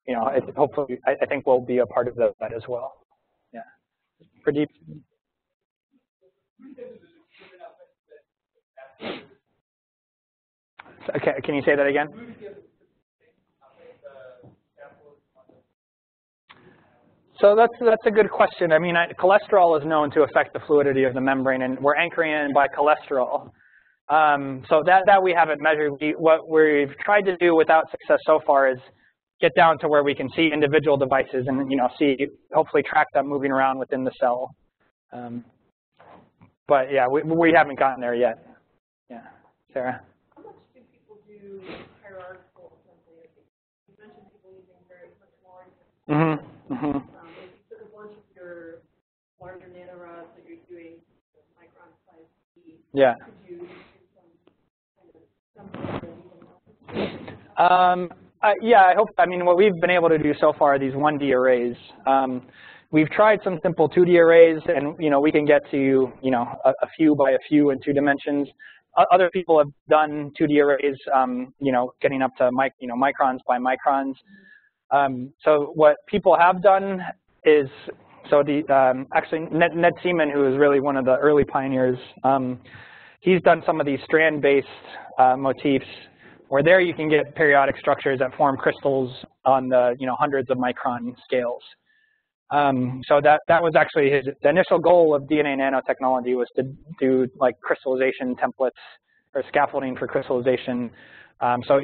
S2: you know, hopefully, I think we'll be a part of that as well. Yeah, pretty. Okay, can you say that again? So that's a good question. I mean, cholesterol is known to affect the fluidity of the membrane, and we're anchoring in by cholesterol. So that we haven't measured. What we've tried to do without success so far is get down to where we can see individual devices and, you know, hopefully track them moving around within the cell. But yeah, we haven't gotten there yet. Yeah, Sarah.
S4: How much do people do hierarchical assembly? I think you mentioned people using very much larger. If you took a bunch of your larger nanorods that you're doing micron size B,
S2: yeah.
S4: Could you do some kind of
S2: yeah, I hope. I mean, what we've been able to do so far are these 1D arrays. We've tried some simple 2D arrays, and you know, we can get to, you know, a few by a few in 2 dimensions. Other people have done 2D arrays, you know, getting up to microns by microns. So what people have done is, so actually Ned Seaman, who is really one of the early pioneers, he's done some of these strand-based motifs, where there you can get periodic structures that form crystals on the, you know, hundreds of micron scales. So that was actually the initial goal of DNA nanotechnology, was to do like crystallization templates or scaffolding for crystallization. So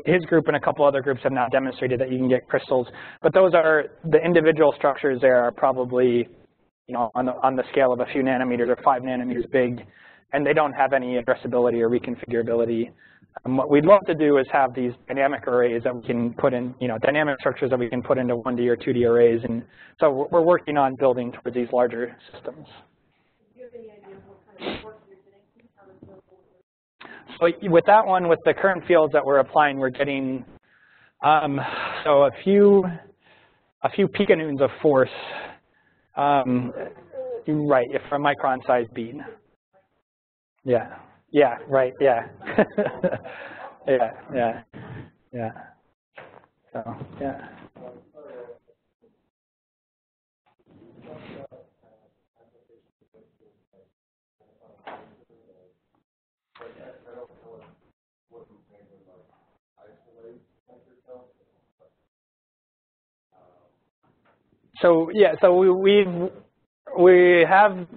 S2: his group and a couple other groups have now demonstrated that you can get crystals, but those are the individual structures. There are probably, on the scale of a few nanometers or 5 nanometers big, and they don't have any addressability or reconfigurability. What we'd love to do is have these dynamic arrays that we can put in, dynamic structures that we can put into 1D or 2D arrays, and so we're working on building towards these larger systems.
S4: Do you have any idea what kind of work you're getting?
S2: So with that one, with the current fields that we're applying, we're getting so a few piconewtons of force, right, for a micron-sized bead. Yeah. Yeah, right, yeah. yeah. So, yeah. So, yeah, so we have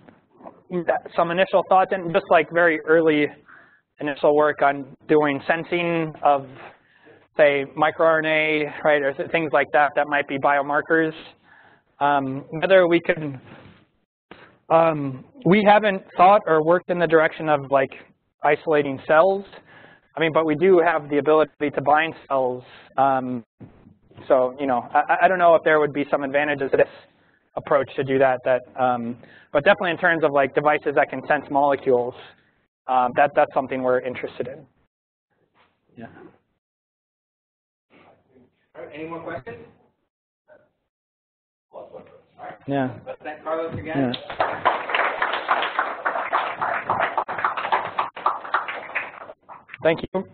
S2: some initial thoughts, and just like very early initial work on doing sensing of, say, microRNA, right, or things like that that might be biomarkers. Whether we could, we haven't thought or worked in the direction of like isolating cells. I mean, but we do have the ability to bind cells. So, I don't know if there would be some advantages to this approach to do that. But definitely in terms of like devices that can sense molecules, that's something we're interested in. Yeah.
S1: All right, any more questions? All right.
S2: Yeah.
S1: Let's thank Carlos again.
S2: Yeah. Thank you.